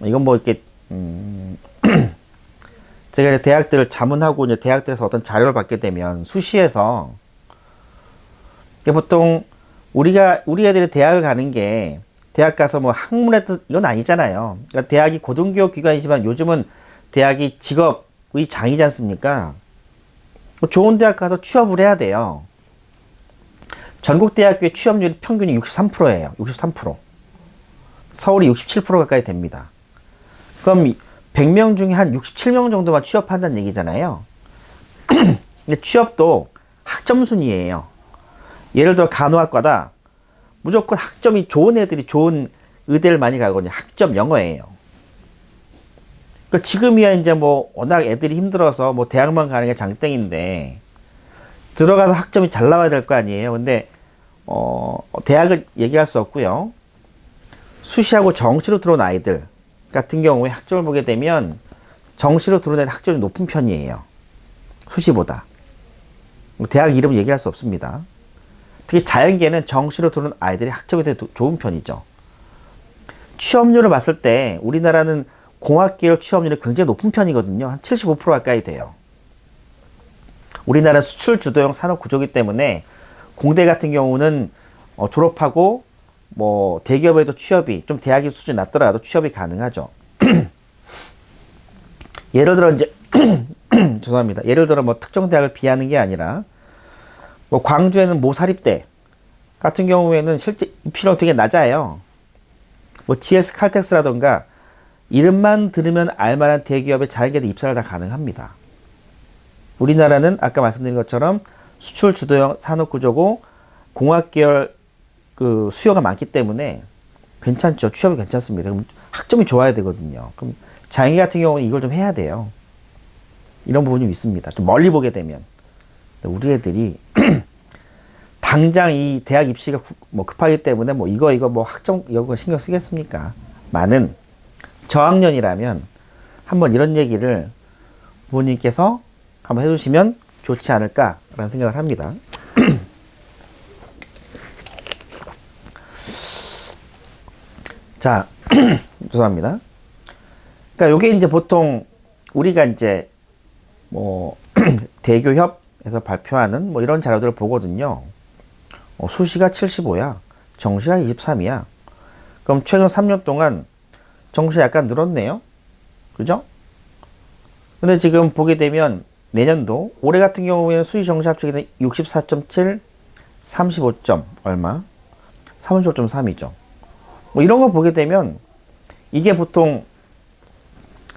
Speaker 1: 이건 이렇게 제가 이제 대학들을 자문하고 이제 대학들에서 어떤 자료를 받게 되면 수시에서 보통 우리 애들이 대학을 가는 게 대학 가서 학문의 뜻 이건 아니잖아요. 그러니까 대학이 고등교육 기관이지만 요즘은 대학이 직업의 장이지 않습니까? 좋은 대학 가서 취업을 해야 돼요. 전국 대학교의 취업률이 평균이 63%예요. 63%. 서울이 67% 가까이 됩니다. 그럼 100명 중에 한 67명 정도만 취업한다는 얘기잖아요. 근데 취업도 학점 순이에요. 예를 들어 간호학과다. 무조건 학점이 좋은 애들이 좋은 의대를 많이 가거든요. 학점 영어예요. 그러니까 지금이야 이제 뭐 워낙 애들이 힘들어서 뭐 대학만 가는 게 장땡인데 들어가서 학점이 잘 나와야 될 거 아니에요. 근데 대학은 얘기할 수 없고요. 수시하고 정시로 들어온 아이들 같은 경우에 학점을 보게 되면 정시로 들어온 애들 학점이 높은 편이에요. 수시보다. 대학 이름은 얘기할 수 없습니다. 특히 자연계는 정시로 들어온 아이들이 학점이 되게 좋은 편이죠. 취업률을 봤을 때 우리나라는 공학계열 취업률이 굉장히 높은 편이거든요. 한 75% 가까이 돼요. 우리나라는 수출 주도형 산업 구조이기 때문에 공대 같은 경우는 졸업하고 뭐 대기업에도 취업이 좀 대학의 수준이 낮더라도 취업이 가능하죠. 예를 들어 이제 죄송합니다. 예를 들어 뭐 특정 대학을 비하는 게 아니라 뭐 광주에는 모 사립대 같은 경우에는 실제 입시력이 되게 낮아요. 뭐 GS 칼텍스라던가 이름만 들으면 알만한 대기업의 자연계도 입사를 다 가능합니다. 우리나라는 아까 말씀드린 것처럼 수출 주도형 산업 구조고 공학계열 그 수요가 많기 때문에 괜찮죠. 취업이 괜찮습니다. 그럼 학점이 좋아야 되거든요. 그럼 자연계 같은 경우는 이걸 좀 해야 돼요. 이런 부분이 좀 있습니다. 좀 멀리 보게 되면. 우리 애들이 당장 이 대학 입시가 뭐 급하기 때문에 뭐 이거 뭐 학점 이거 신경 쓰겠습니까? 많은 저학년이라면 한번 이런 얘기를 부모님께서 한번 해주시면 좋지 않을까라는 생각을 합니다. 자, 죄송합니다. 그러니까 요게 이제 보통 우리가 이제 뭐 대교협에서 발표하는 뭐 이런 자료들을 보거든요. 수시가 75야. 정시가 23이야. 그럼 최근 3년 동안 정시가 약간 늘었네요. 그죠? 근데 지금 보게 되면 내년도 올해 같은 경우에는 수시 정시 합치게 64.7, 35점 얼마? 35.3이죠. 뭐 이런 거 보게 되면 이게 보통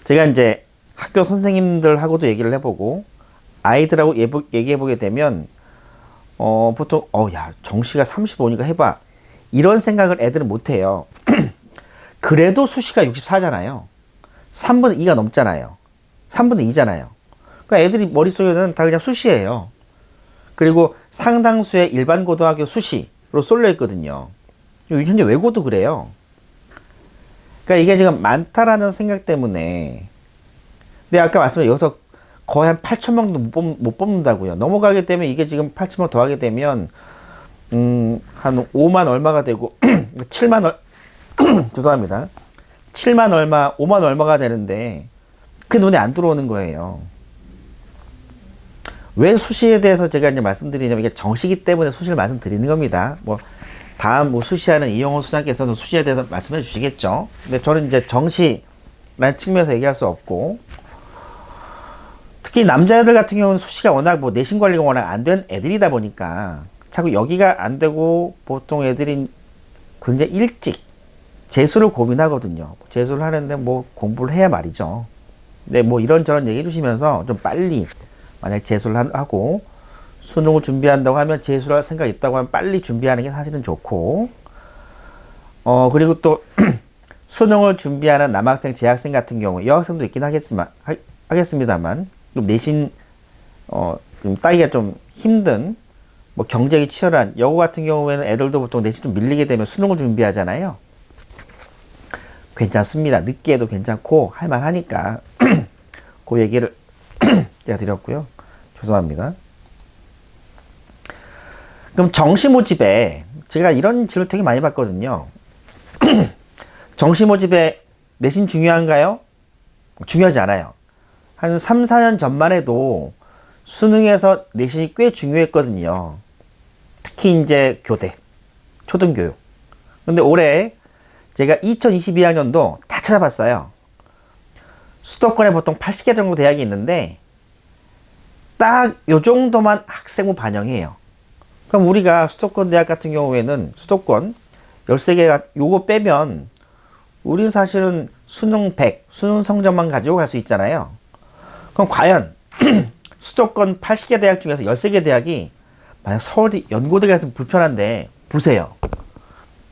Speaker 1: 제가 이제 학교 선생님들하고도 얘기를 해보고 아이들하고 얘기해보게 되면 보통 야 정시가 35니까 해봐 이런 생각을 애들은 못해요. 그래도 수시가 64잖아요. 3분의 2가 넘잖아요. 3분의 2잖아요. 그러니까 애들이 머릿속에는 다 그냥 수시예요. 그리고 상당수의 일반 고등학교 수시로 쏠려 있거든요. 현재 외고도 그래요. 그러니까 이게 지금 많다라는 생각 때문에 근데 아까 말씀드린 여기서 거의 한 8,000명도 못 뽑는다고요. 넘어가게 되면 이게 지금 8,000명 더하게 되면 한 5만 얼마가 되고 7만 죄송합니다. 7만 얼마, 5만 얼마가 되는데 그 눈에 안 들어오는 거예요. 왜 수시에 대해서 제가 이제 말씀드리냐면 이게 정시기 때문에 수시를 말씀드리는 겁니다. 뭐 다음 뭐 수시하는 이영호 수장께서는 수시에 대해서 말씀해 주시겠죠. 근데 저는 이제 정시라는 측면에서 얘기할 수 없고 특히 남자애들 같은 경우는 수시가 워낙 뭐 내신 관리가 워낙 안 된 애들이다 보니까 자꾸 여기가 안 되고 보통 애들이 굉장히 일찍 재수를 고민하거든요. 재수를 하는데 뭐 공부를 해야 말이죠. 근데 뭐 이런저런 얘기해 주시면서 좀 빨리 만약 재수를 하고 수능을 준비한다고 하면 재수를 할 생각이 있다고 하면 빨리 준비하는 게 사실은 좋고 그리고 또 수능을 준비하는 남학생, 재학생 같은 경우 여학생도 있긴 하겠습니다만 좀 내신 좀 따기가 좀 힘든 뭐 경쟁이 치열한 여고 같은 경우에는 애들도 보통 내신 좀 밀리게 되면 수능을 준비하잖아요. 괜찮습니다. 늦게 해도 괜찮고 할만하니까 그 얘기를 제가 드렸고요. 죄송합니다. 그럼 정시 모집에 제가 이런 질문 되게 많이 받거든요. 정시 모집에 내신 중요한가요? 중요하지 않아요. 한 3, 4년 전만 해도 수능에서 내신이 꽤 중요했거든요. 특히 이제 교대, 초등교육. 근데 올해 제가 2022학년도 다 찾아봤어요. 수도권에 보통 80개 정도 대학이 있는데 딱 요 정도만 학생부 반영해요. 그럼 우리가 수도권 대학 같은 경우에는 수도권 13개가 요거 빼면 우리는 사실은 수능 100, 수능 성적만 가지고 갈 수 있잖아요. 그럼 과연 수도권 80개 대학 중에서 13개 대학이 만약 서울대 연고대 가서 불편한데 보세요.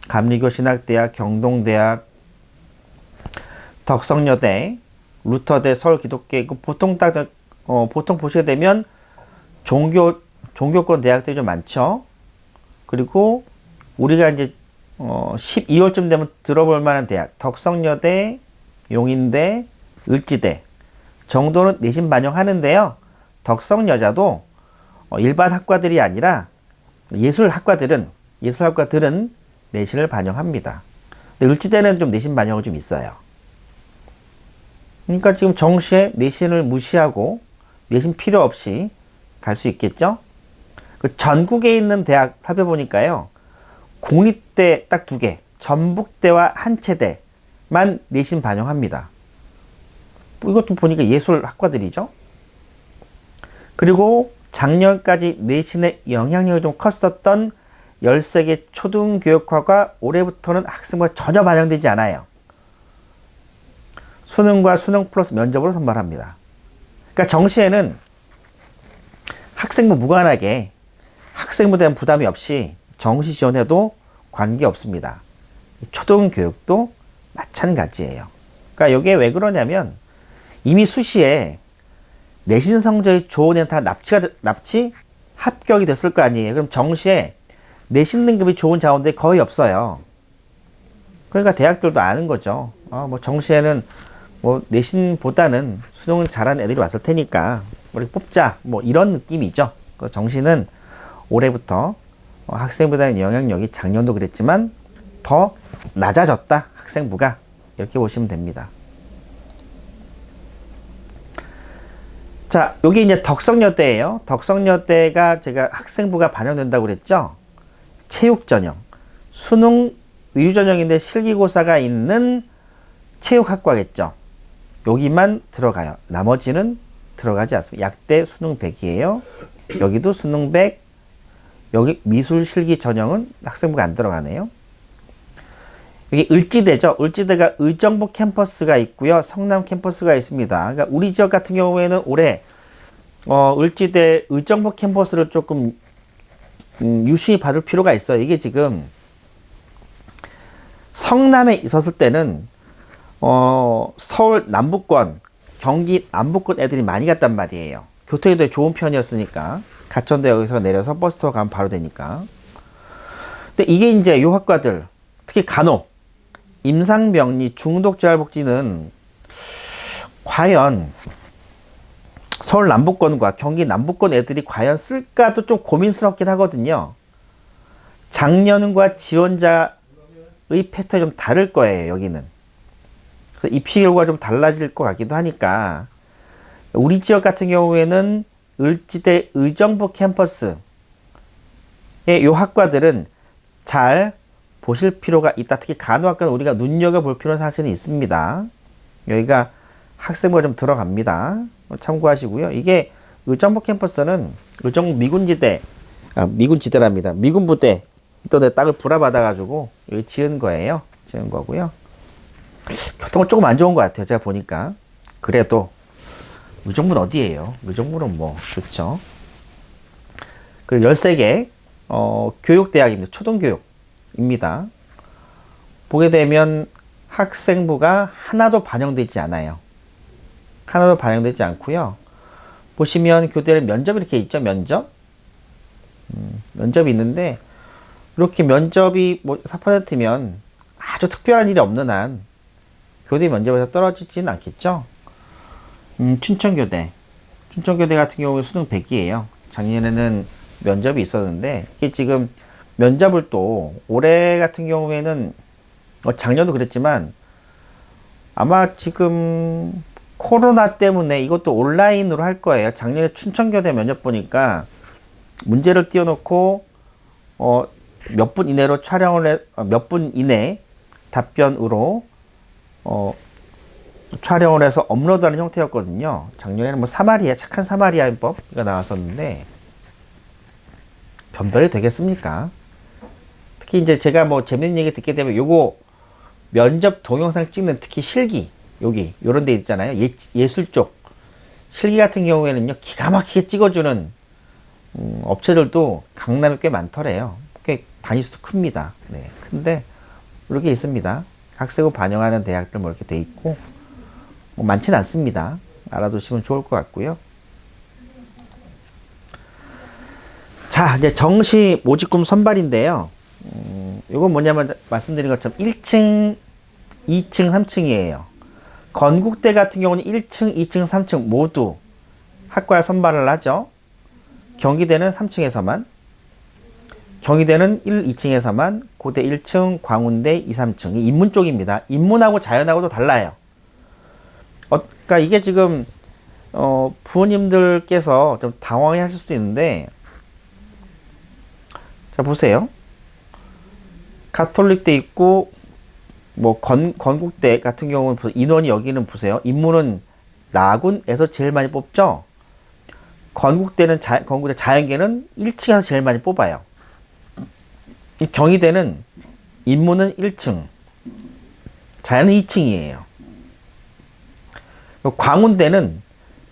Speaker 1: 감리교 신학대학, 경동대학, 덕성여대, 루터대, 서울기독교 보통 보통 보시게 되면 종교권 대학들이 좀 많죠. 그리고 우리가 이제 12월쯤 되면 들어볼 만한 대학, 덕성여대, 용인대, 을지대 정도는 내신 반영하는데요. 덕성여자도 일반 학과들이 아니라 예술학과들은 내신을 반영합니다. 근데 을지대는 좀 내신 반영이 좀 있어요. 그러니까 지금 정시에 내신을 무시하고 내신 필요 없이 갈 수 있겠죠? 그 전국에 있는 대학 살펴보니까요. 공립대 딱 2개, 전북대와 한체대만 내신 반영합니다. 이것도 보니까 예술학과들이죠. 그리고 작년까지 내신의 영향력이 좀 컸었던 13개 초등교육과가 올해부터는 학생부가 전혀 반영되지 않아요. 수능과 수능 플러스 면접으로 선발합니다. 그러니까 정시에는 학생부 무관하게 학생부에 대한 부담이 없이 정시 지원해도 관계없습니다. 초등교육도 마찬가지예요. 그러니까 이게 왜 그러냐면 이미 수시에 내신 성적이 좋은 애는 다 납치 합격이 됐을 거 아니에요. 그럼 정시에 내신 등급이 좋은 자원들이 거의 없어요. 그러니까 대학들도 아는 거죠. 뭐 정시에는 뭐 내신보다는 수능 잘하는 애들이 왔을 테니까 우리 뽑자 뭐 이런 느낌이죠. 그래서 정시는 올해부터 학생부에 영향력이 작년도 그랬지만 더 낮아졌다. 학생부가 이렇게 보시면 됩니다. 자, 여기 이제 덕성여대예요. 덕성여대가 제가 학생부가 반영된다고 그랬죠. 체육전형, 수능 위주전형인데 실기고사가 있는 체육학과겠죠. 여기만 들어가요. 나머지는 들어가지 않습니다. 약대 수능 100이에요. 여기도 수능 100, 여기 미술 실기 전형은 학생부가 안 들어가네요. 여기 을지대죠. 을지대가 의정부 캠퍼스가 있고요. 성남 캠퍼스가 있습니다. 그러니까 우리 지역 같은 경우에는 올해 을지대 의정부 캠퍼스를 조금 유심히 받을 필요가 있어요. 이게 지금 성남에 있었을 때는 서울 남부권, 경기 남부권 애들이 많이 갔단 말이에요. 교통이 되게 좋은 편이었으니까. 가천대역에서 내려서 버스 타고 가면 바로 되니까. 근데 이게 이제 요 학과들, 특히 간호, 임상병리, 중독재활복지는 과연 서울 남부권과 경기 남부권 애들이 과연 쓸까도 좀 고민스럽긴 하거든요. 작년과 지원자의 패턴이 좀 다를 거예요, 여기는. 그래서 입시 결과가 좀 달라질 것 같기도 하니까 우리 지역 같은 경우에는 을지대 의정부 캠퍼스의 요 학과들은 잘 보실 필요가 있다. 특히 간호학과는 우리가 눈여겨볼 필요는 사실은 있습니다. 여기가 학생부가 좀 들어갑니다. 참고하시고요. 이게 의정부 캠퍼스는 의정부 미군지대랍니다. 미군부대 또 내 땅을 불화받아가지고 여기 지은 거예요. 지은 거고요. 교통은 조금 안 좋은 것 같아요. 제가 보니까. 그래도 의정부는 어디예요? 의정부는 뭐 좋죠. 그리고 13개 교육대학입니다. 초등교육입니다. 보게 되면 학생부가 하나도 반영되지 않아요. 하나도 반영되지 않고요. 보시면 교대는 면접이 이렇게 있죠. 면접이 있는데 이렇게 면접이 뭐 4%면 아주 특별한 일이 없는 한 교대 면접에서 떨어지지는 않겠죠. 춘천교대 같은 경우에 수능 100이에요. 작년에는 면접이 있었는데 이게 지금 면접을 또 올해 같은 경우에는 작년도 그랬지만 아마 지금 코로나 때문에 이것도 온라인으로 할 거예요. 작년에 춘천교대 면접 보니까 문제를 띄워놓고 몇 분 이내로 몇 분 이내 답변으로 촬영을 해서 업로드하는 형태였거든요. 작년에는 뭐 착한 사마리아인법이 나왔었는데 변별이 되겠습니까? 특히 이제 제가 뭐 재밌는 얘기 듣게 되면 요거 면접 동영상 찍는 특히 실기, 여기, 요런 데 있잖아요. 예술 쪽. 실기 같은 경우에는요, 기가 막히게 찍어주는, 업체들도 강남에 꽤 많더래요. 꽤 단위수도 큽니다. 네. 근데, 이렇게 있습니다. 학생부 반영하는 대학들 뭐 이렇게 돼 있고, 뭐 많진 않습니다. 알아두시면 좋을 것 같고요. 자, 이제 정시 모집금 선발인데요. 이건 뭐냐면 말씀드린 것처럼 1층, 2층, 3층이에요. 건국대 같은 경우는 1층, 2층, 3층 모두 학과에 선발을 하죠. 경기대는 3층에서만, 경희대는 1, 2층에서만, 고대 1층, 광운대 2, 3층. 인문 쪽입니다. 인문하고 자연하고도 달라요. 그러니까 이게 지금 부모님들께서 좀 당황해 하실 수도 있는데, 자 보세요. 가톨릭대 있고 뭐 건국대 같은 경우는 인원이 여기는 보세요. 인문은 나군에서 제일 많이 뽑죠. 건국대 자연계는 1층에서 제일 많이 뽑아요. 경희대는 인문은 1층, 자연은 2층이에요. 광운대는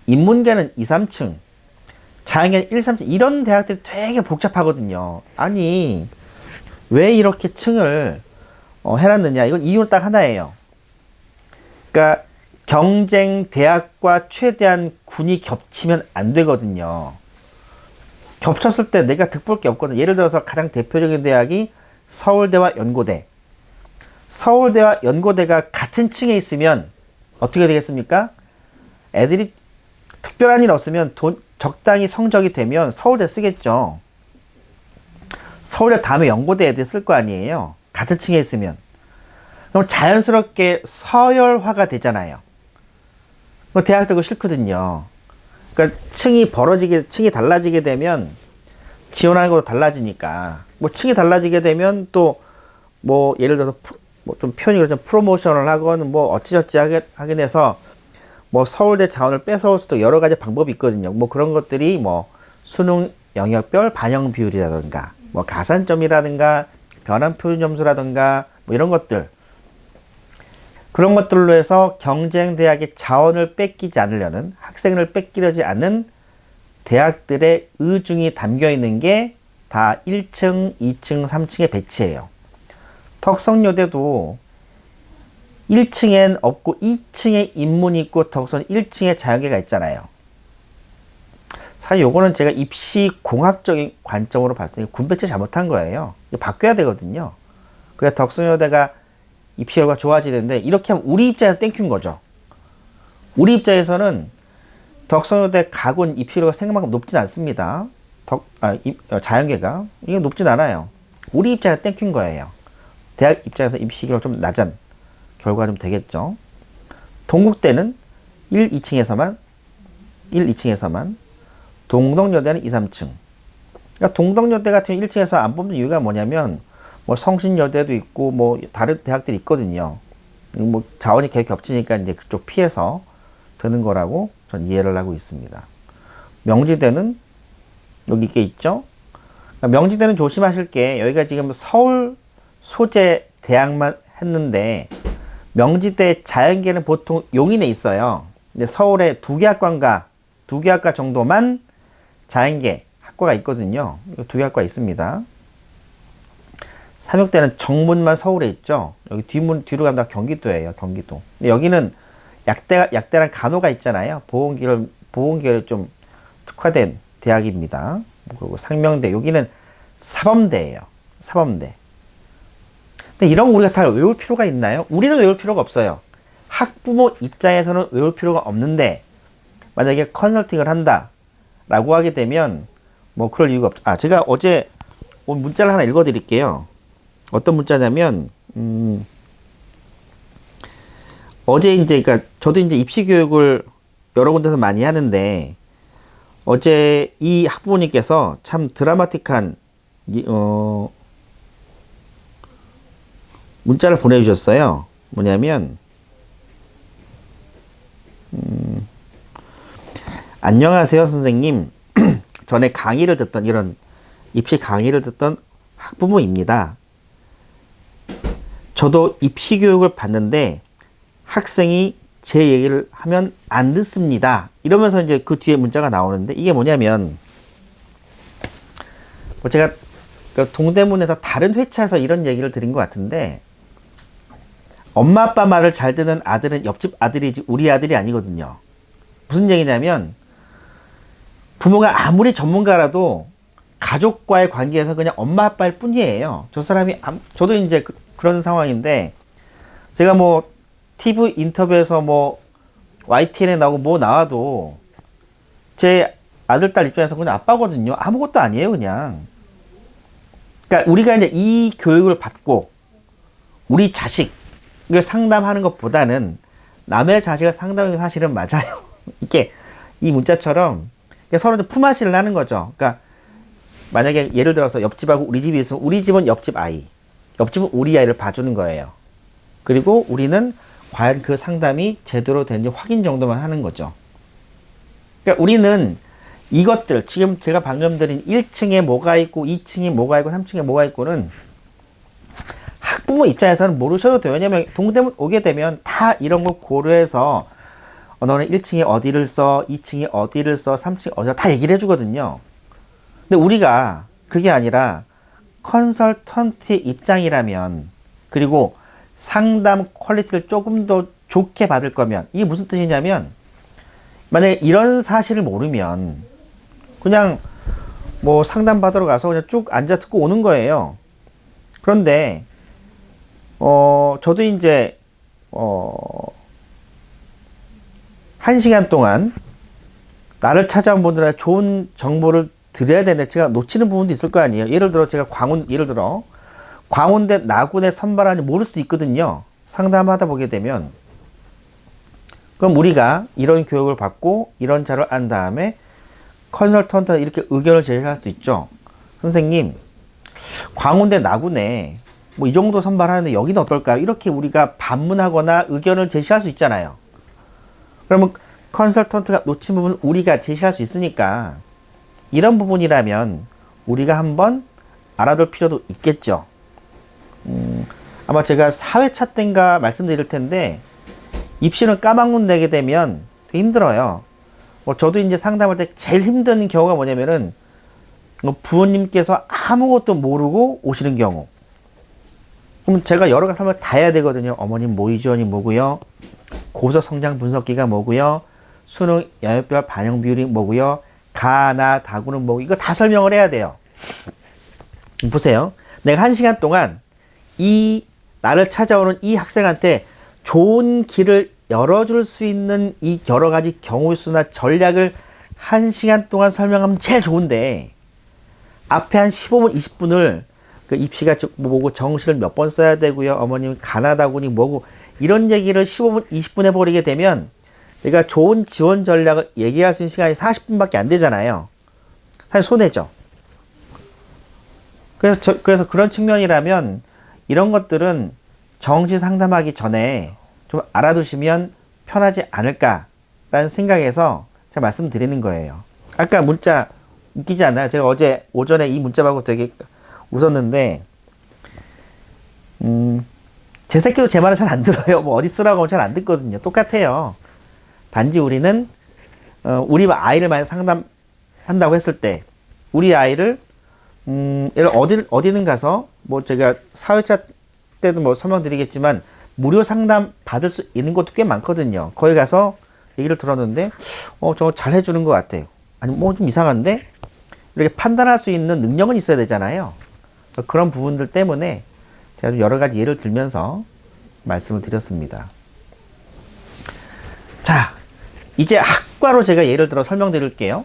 Speaker 1: 인문계는 2, 3층, 자연계는 1, 3층. 이런 대학들이 되게 복잡하거든요. 아니 왜 이렇게 층을 해놨느냐. 이건 이유는 딱 하나예요. 그러니까 경쟁 대학과 최대한 군이 겹치면 안 되거든요. 겹쳤을 때 내가 득볼 게 없거든요. 예를 들어서 가장 대표적인 대학이 서울대와 연고대. 서울대와 연고대가 같은 층에 있으면 어떻게 되겠습니까? 애들이 특별한 일 없으면 적당히 성적이 되면 서울대 쓰겠죠. 서울대 다음에 연고대 애들 쓸 거 아니에요. 같은 층에 있으면. 그럼 자연스럽게 서열화가 되잖아요. 대학들 그거 싫거든요. 그러니까 층이 달라지게 되면 지원하는 것도 달라지니까. 뭐 층이 달라지게 되면 또 뭐 예를 들어서 뭐 좀 표현이 그렇죠. 프로모션을 하건 뭐 어찌저찌 하긴 해서 뭐 서울대 자원을 뺏어올 수도 여러 가지 방법이 있거든요. 뭐 그런 것들이 뭐 수능 영역별 반영 비율이라든가 뭐 가산점이라든가 변환 표준 점수라든가 뭐 이런 것들, 그런 것들로 해서 경쟁 대학의 자원을 뺏기지 않으려는, 학생을 뺏기려지 않는 대학들의 의중이 담겨 있는 게 다 1층, 2층, 3층의 배치예요. 덕성여대도 1층엔 없고 2층에 인문이 있고 덕성 1층에 자연계가 있잖아요. 사실 요거는 제가 입시 공학적인 관점으로 봤을 때 군 배치 잘못한 거예요. 바뀌어야 되거든요. 그래야 덕성여대가 입시 결과가 좋아지는데, 이렇게 하면 우리 입장에서 땡큐인 거죠. 우리 입장에서는 덕성여대 가군 입시 결과가 생각만큼 높진 않습니다. 자연계가 이게 높진 않아요. 우리 입장에서 땡큐인 거예요. 대학 입장에서 입시 결과가 좀 낮은 결과가 좀 되겠죠. 동국대는 1, 2층에서만, 동덕여대는 2, 3층. 그러니까 동덕여대 같은 1층에서 안 뽑는 이유가 뭐냐면, 뭐 성신여대도 있고 뭐 다른 대학들이 있거든요. 뭐 자원이 계속 겹치니까 이제 그쪽 피해서 되는 거라고 전 이해를 하고 있습니다. 명지대는 여기 있게 있죠. 그러니까 명지대는 조심하실 게, 여기가 지금 서울 소재 대학만 했는데 명지대 자연계는 보통 용인에 있어요. 근데 서울에 두 개 학과 정도만 자연계 학과가 있거든요. 두 개 학과 있습니다. 삼육대는 정문만 서울에 있죠. 여기 뒤로 가면 경기도예요. 경기도. 근데 여기는 약대랑 간호가 있잖아요. 보건계열 좀 특화된 대학입니다. 그리고 상명대, 여기는 사범대예요. 사범대. 근데 이런 거 우리가 다 외울 필요가 있나요? 우리는 외울 필요가 없어요. 학부모 입장에서는 외울 필요가 없는데, 만약에 컨설팅을 한다 라고 하게 되면 뭐 그럴 이유가 없죠. 제가 어제 오늘 문자를 하나 읽어 드릴게요. 어떤 문자냐면, 어제 이제, 그러니까 저도 이제 입시 교육을 여러 군데서 많이 하는데, 어제 이 학부모님께서 참 드라마틱한 문자를 보내주셨어요. 뭐냐면, 안녕하세요 선생님. 전에 강의를 듣던, 이런 입시 강의를 듣던 학부모입니다. 저도 입시 교육을 받는데 학생이 제 얘기를 하면 안 듣습니다. 이러면서 이제 그 뒤에 문자가 나오는데 이게 뭐냐면 뭐 제가 동대문에서 다른 회차에서 이런 얘기를 드린 것 같은데 엄마 아빠 말을 잘 듣는 아들은 옆집 아들이지 우리 아들이 아니거든요. 무슨 얘기냐면 부모가 아무리 전문가라도 가족과의 관계에서 그냥 엄마 아빠일 뿐이에요. 저 사람이 저도 이제 그런 상황인데 제가 뭐 TV 인터뷰에서 뭐 YTN에 나오고 뭐 나와도 제 아들 딸 입장에서 그냥 아빠거든요. 아무것도 아니에요 그냥. 그러니까 우리가 이제 이 교육을 받고 우리 자식을 상담하는 것보다는 남의 자식을 상담하는 게 사실은 맞아요. 이게 이 문자처럼 서로 품앗이를 하는 거죠. 그러니까 만약에 예를 들어서 옆집하고 우리 집이 있으면 우리 집은 옆집 아이, 옆집은 우리 아이를 봐주는 거예요. 그리고 우리는 과연 그 상담이 제대로 되는지 확인 정도만 하는 거죠. 그러니까 우리는 이것들 지금 제가 방금 드린 1층에 뭐가 있고 2층에 뭐가 있고 3층에 뭐가 있고는 학부모 입장에서는 모르셔도 돼요. 왜냐면 동대문 오게 되면 다 이런 거 고려해서 너는 1층에 어디를 써, 2층에 어디를 써, 3층에 어디를 다 얘기를 해주거든요. 근데 우리가 그게 아니라 컨설턴트의 입장이라면 그리고 상담 퀄리티를 조금 더 좋게 받을 거면 이게 무슨 뜻이냐면 만약에 이런 사실을 모르면 그냥 뭐 상담 받으러 가서 그냥 쭉 앉아 듣고 오는 거예요. 그런데 저도 이제 1시간 동안 나를 찾아온 분들한테 좋은 정보를 드려야 되는데 제가 놓치는 부분도 있을 거 아니에요. 예를 들어 제가 광운대 나군에 선발하는지 모를 수도 있거든요. 상담하다 보게 되면 그럼 우리가 이런 교육을 받고 이런 자료를 안 다음에 컨설턴트가 이렇게 의견을 제시할 수 있죠. 선생님 광운대 나군에 뭐 이 정도 선발하는데 여기는 어떨까요? 이렇게 우리가 반문하거나 의견을 제시할 수 있잖아요. 그러면 컨설턴트가 놓친 부분을 우리가 제시할 수 있으니까 이런 부분이라면 우리가 한번 알아둘 필요도 있겠죠. 아마 제가 4회차 때인가 말씀드릴 텐데 입시는 까막눈 내게 되면 되게 힘들어요. 저도 이제 상담할 때 제일 힘든 경우가 뭐냐면은 부모님께서 아무것도 모르고 오시는 경우. 그럼 제가 여러 가지 설명을 다 해야 되거든요. 어머님 모의 지원이 뭐고요, 고서 성장 분석기가 뭐고요, 수능 영역별 반영 비율이 뭐고요, 가나 다구는 뭐고 이거 다 설명을 해야 돼요. 보세요. 내가 1시간 동안 나를 찾아오는 이 학생한테 좋은 길을 열어줄 수 있는 이 여러 가지 경우 수나 전략을 1시간 동안 설명하면 제일 좋은데 앞에 한 15분, 20분을 그 입시가 뭐고 정시를 몇 번 써야 되고요, 어머님 가나다군이 뭐고 이런 얘기를 15분, 20분 해버리게 되면 내가 좋은 지원 전략을 얘기할 수 있는 시간이 40분밖에 안 되잖아요. 사실 손해죠. 그래서 그런 측면이라면 이런 것들은 정시 상담하기 전에 좀 알아두시면 편하지 않을까라는 생각에서 제가 말씀드리는 거예요. 아까 문자 웃기지 않나요? 제가 어제 오전에 이 문자 받고 되게 웃었는데 제 새끼도 제 말을 잘 안 들어요. 뭐 어디 쓰라고 하면 잘 안 듣거든요. 똑같아요. 단지 우리는 우리 아이를 만약 상담한다고 했을 때 우리 아이를 어디는 가서 뭐 제가 4회차 때도 뭐 설명드리겠지만 무료 상담 받을 수 있는 것도 꽤 많거든요. 거기 가서 얘기를 들었는데 저거 잘 해주는 것 같아요. 아니 뭐 좀 이상한데 이렇게 판단할 수 있는 능력은 있어야 되잖아요. 그런 부분들 때문에 제가 좀 여러 가지 예를 들면서 말씀을 드렸습니다. 자, 이제 학과로 제가 예를 들어 설명드릴게요.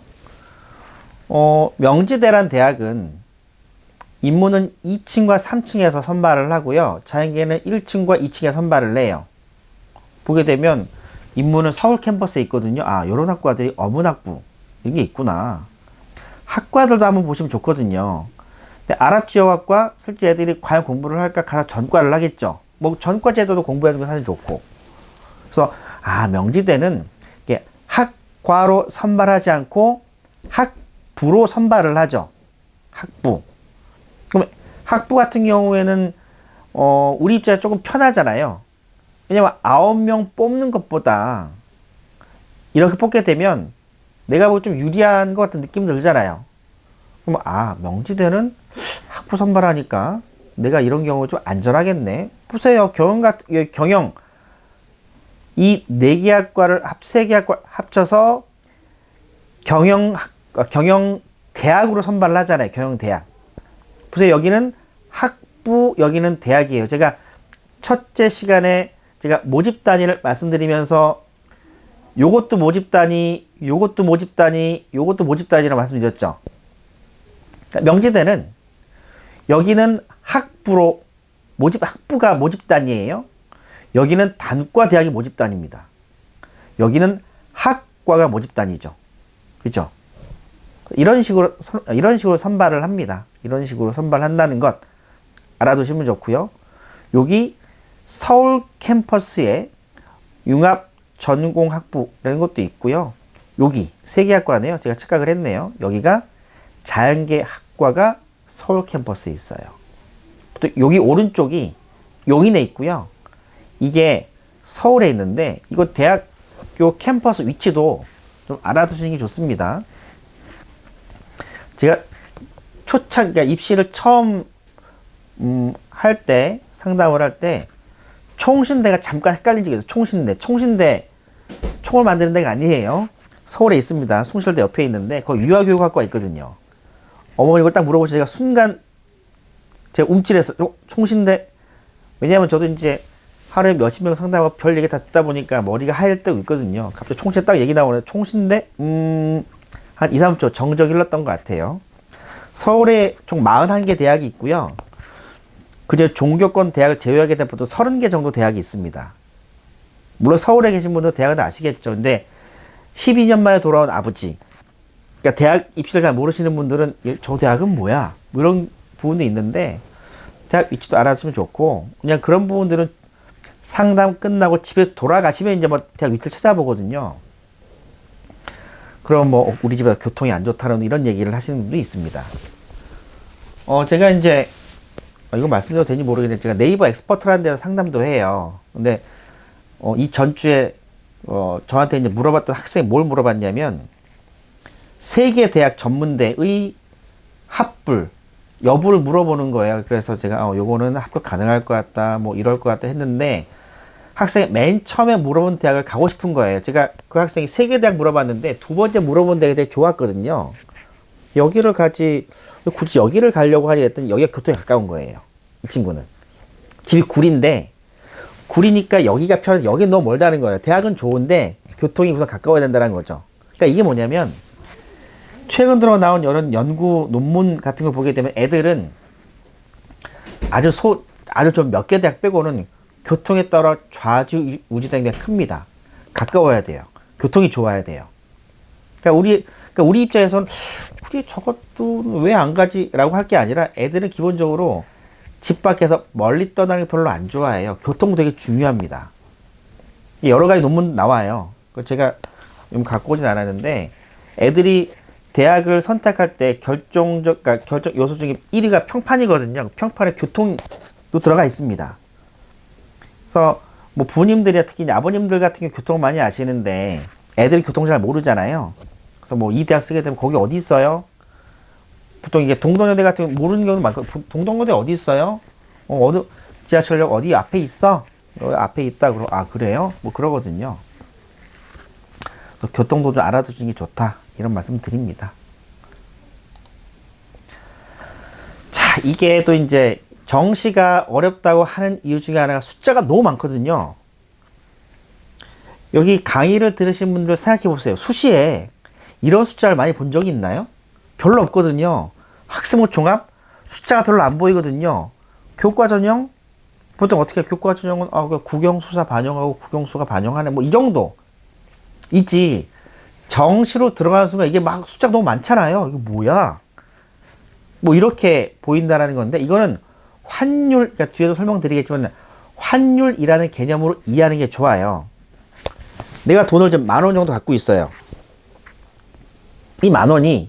Speaker 1: 명지대란 대학은 인문은 2층과 3층에서 선발을 하고요. 자연계는 1층과 2층에 선발을 해요. 보게 되면 인문은 서울 캠퍼스에 있거든요. 아, 이런 학과들이 어문학부 이게 있구나. 학과들도 한번 보시면 좋거든요. 근데 아랍지역학과 실제 애들이 과연 공부를 할까 가서 전과를 하겠죠. 뭐 전과 제도도 공부하는 게 사실 좋고. 그래서 명지대는 이게 학과로 선발하지 않고 학부로 선발을 하죠. 학부. 그럼 학부 같은 경우에는 우리 입장에 조금 편하잖아요. 왜냐면 9명 뽑는 것보다 이렇게 뽑게 되면 내가 뭐 좀 유리한 것 같은 느낌 들잖아요. 그럼 명지대는 학부 선발하니까 내가 이런 경우 좀 안전하겠네. 보세요. 경영 이 네 개 학과를 세 개 학과 합쳐서 경영 대학으로 선발을 하잖아요. 경영 대학. 보세요. 여기는 학부, 여기는 대학이에요. 제가 첫째 시간에 제가 모집 단위를 말씀드리면서 요것도 모집 단위, 요것도 모집 단위, 요것도 모집 단위라고 말씀드렸죠. 명지대는 여기는 학부로 학부가 모집 단위예요. 여기는 단과 대학이 모집 단위입니다. 여기는 학과가 모집 단위죠. 그죠? 이런 식으로 선발을 합니다. 이런 식으로 선발한다는 것 알아두시면 좋고요. 여기 서울 캠퍼스에 융합 전공학부라는 것도 있고요. 여기 세 개 학과네요. 제가 착각을 했네요. 여기가 자연계 학과가 서울 캠퍼스에 있어요. 또 여기 오른쪽이 용인에 있고요. 이게 서울에 있는데 이거 대학교 캠퍼스 위치도 좀 알아두시는 게 좋습니다. 제가 그러니까 입시를 처음 할 때, 상담을 할 때 총신대가 잠깐 헷갈린 적이 있어요. 총신대 총을 만드는 데가 아니에요. 서울에 있습니다. 숭실대 옆에 있는데 거기 유아교육학과가 있거든요. 어머니 이걸 딱 물어보시고 제가 순간 제가 움찔했어요. 총신대. 왜냐하면 저도 이제 하루에 몇십 명 상담하고 별 얘기 다 듣다 보니까 머리가 하얘질 때가 있거든요. 갑자기 총신대 딱 얘기 나오네. 총신대? 한 2, 3초 정적이 흘렀던 것 같아요. 서울에 총 41개 대학이 있고요. 그저 종교권 대학을 제외하게 되면 보통 30개 정도 대학이 있습니다. 물론 서울에 계신 분들은 대학은 아시겠죠. 근데 12년 만에 돌아온 아버지, 그러니까 대학 입시를 잘 모르시는 분들은 저 대학은 뭐야? 뭐 이런 부분도 있는데 대학 위치도 알아주시면 좋고, 그냥 그런 부분들은 상담 끝나고 집에 돌아가시면 이제 뭐 대학 위치를 찾아보거든요. 그럼 뭐 우리 집에 교통이 안 좋다는 이런 얘기를 하시는 분도 있습니다. 제가 이제 이거 말씀드려도 되는지 모르겠는데 제가 네이버 엑스퍼트라는 데서 상담도 해요. 근데 이 전주에 저한테 이제 물어봤던 학생이 뭘 물어봤냐면 세계 대학 전문대의 합불 여부를 물어보는 거예요. 그래서 제가 요거는 합격 가능할 것 같다, 뭐 이럴 것 같다 했는데 학생이 맨 처음에 물어본 대학을 가고 싶은 거예요. 제가 그 학생이 세 개 대학 물어봤는데 두 번째 물어본 대학이 되게 좋았거든요. 여기를 가지, 굳이 여기를 가려고 하지 했더니 여기가 교통에 가까운 거예요. 이 친구는. 집이 구리인데, 구리니까 여기가 편해서 여기는 너무 멀다는 거예요. 대학은 좋은데 교통이 우선 가까워야 된다는 거죠. 그러니까 이게 뭐냐면 최근 들어 나온 이런 연구 논문 같은 걸 보게 되면 애들은 아주 좀 몇 개 대학 빼고는 교통에 따라 좌지우지되는 게 큽니다. 가까워야 돼요. 교통이 좋아야 돼요. 그러니까 우리 입장에서는 우리 저것도 왜 안 가지? 라고 할 게 아니라 애들은 기본적으로 집 밖에서 멀리 떠나는 게 별로 안 좋아해요. 교통 되게 중요합니다. 여러 가지 논문 나와요. 제가 갖고 오진 않았는데 애들이 대학을 선택할 때 결정 요소 중에 1위가 평판이거든요. 평판에 교통도 들어가 있습니다. 그래서 뭐 부모님들이 특히 아버님들 같은 경우 교통을 많이 아시는데 애들이 교통 잘 모르잖아요. 그래서 뭐 이 대학 쓰게 되면 거기 어디 있어요? 보통 이게 동덕여대 같은 경우 모르는 경우도 많고, 동덕여대 어디 있어요? 어디 지하철역 어디 앞에 있어? 여기 앞에 있다. 그래요? 뭐 그러거든요. 교통도 좀 알아두시는 게 좋다. 이런 말씀 드립니다. 자, 이게 또 이제 정시가 어렵다고 하는 이유 중에 하나가 숫자가 너무 많거든요. 여기 강의를 들으신 분들 생각해 보세요. 수시에 이런 숫자를 많이 본 적이 있나요? 별로 없거든요. 학생부 종합 숫자가 별로 안 보이거든요. 교과 전형 보통 어떻게 교과 전형은 국영수사 반영하고 국영수가 반영하네 뭐 이 정도 있지. 정시로 들어가는 순간 이게 막 숫자가 너무 많잖아요. 이거 뭐야? 뭐 이렇게 보인다라는 건데 이거는 환율, 그러니까 뒤에도 설명드리겠지만 환율이라는 개념으로 이해하는 게 좋아요. 내가 돈을 좀 10,000원 정도 갖고 있어요. 이 10,000원이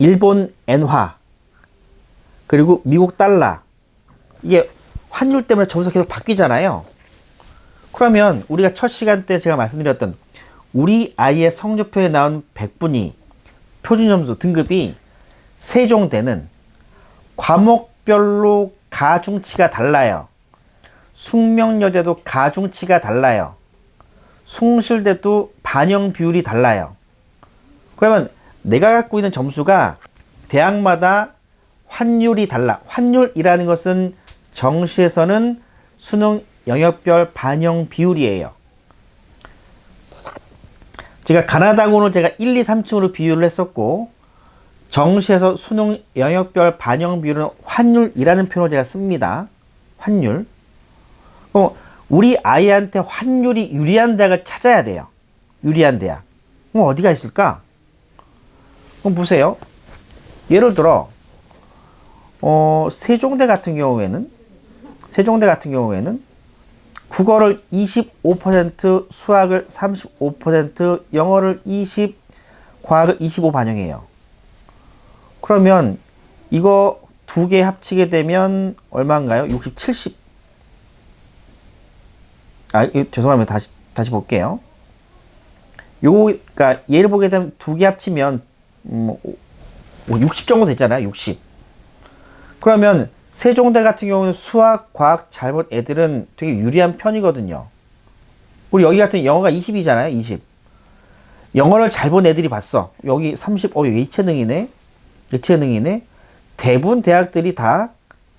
Speaker 1: 일본 엔화 그리고 미국 달러 이게 환율 때문에 점수가 계속 바뀌잖아요. 그러면 우리가 첫 시간 때 제가 말씀드렸던 우리 아이의 성적표에 나온 100분위 표준점수 등급이 세종대는 과목별로 가중치가 달라요. 숙명여대도 가중치가 달라요. 숭실대도 반영 비율이 달라요. 그러면 내가 갖고 있는 점수가 대학마다 환율이 달라. 환율이라는 것은 정시에서는 수능 영역별 반영 비율이에요. 제가 가나다고는 제가 1, 2, 3층으로 비율을 했었고 정시에서 수능 영역별 반영 비율은 환율이라는 표현을 제가 씁니다. 환율. 우리 아이한테 환율이 유리한 대학을 찾아야 돼요. 유리한 대학. 그럼 어디가 있을까? 그럼 보세요. 예를 들어 세종대 같은 경우에는 국어를 25%, 수학을 35%, 영어를 20, 과학을 25 반영해요. 그러면 이거 두 개 합치게 되면 얼마인가요? 60, 70. 죄송합니다. 다시 볼게요. 그러니까 얘를 보게 되면 두 개 합치면 60 정도 됐잖아요. 60. 그러면 세종대 같은 경우는 수학, 과학 잘 본 애들은 되게 유리한 편이거든요. 우리 여기 같은 영어가 20이잖아요. 20. 영어를 잘 본 애들이 봤어. 여기 30, 예체능이네. 대부분 대학들이 다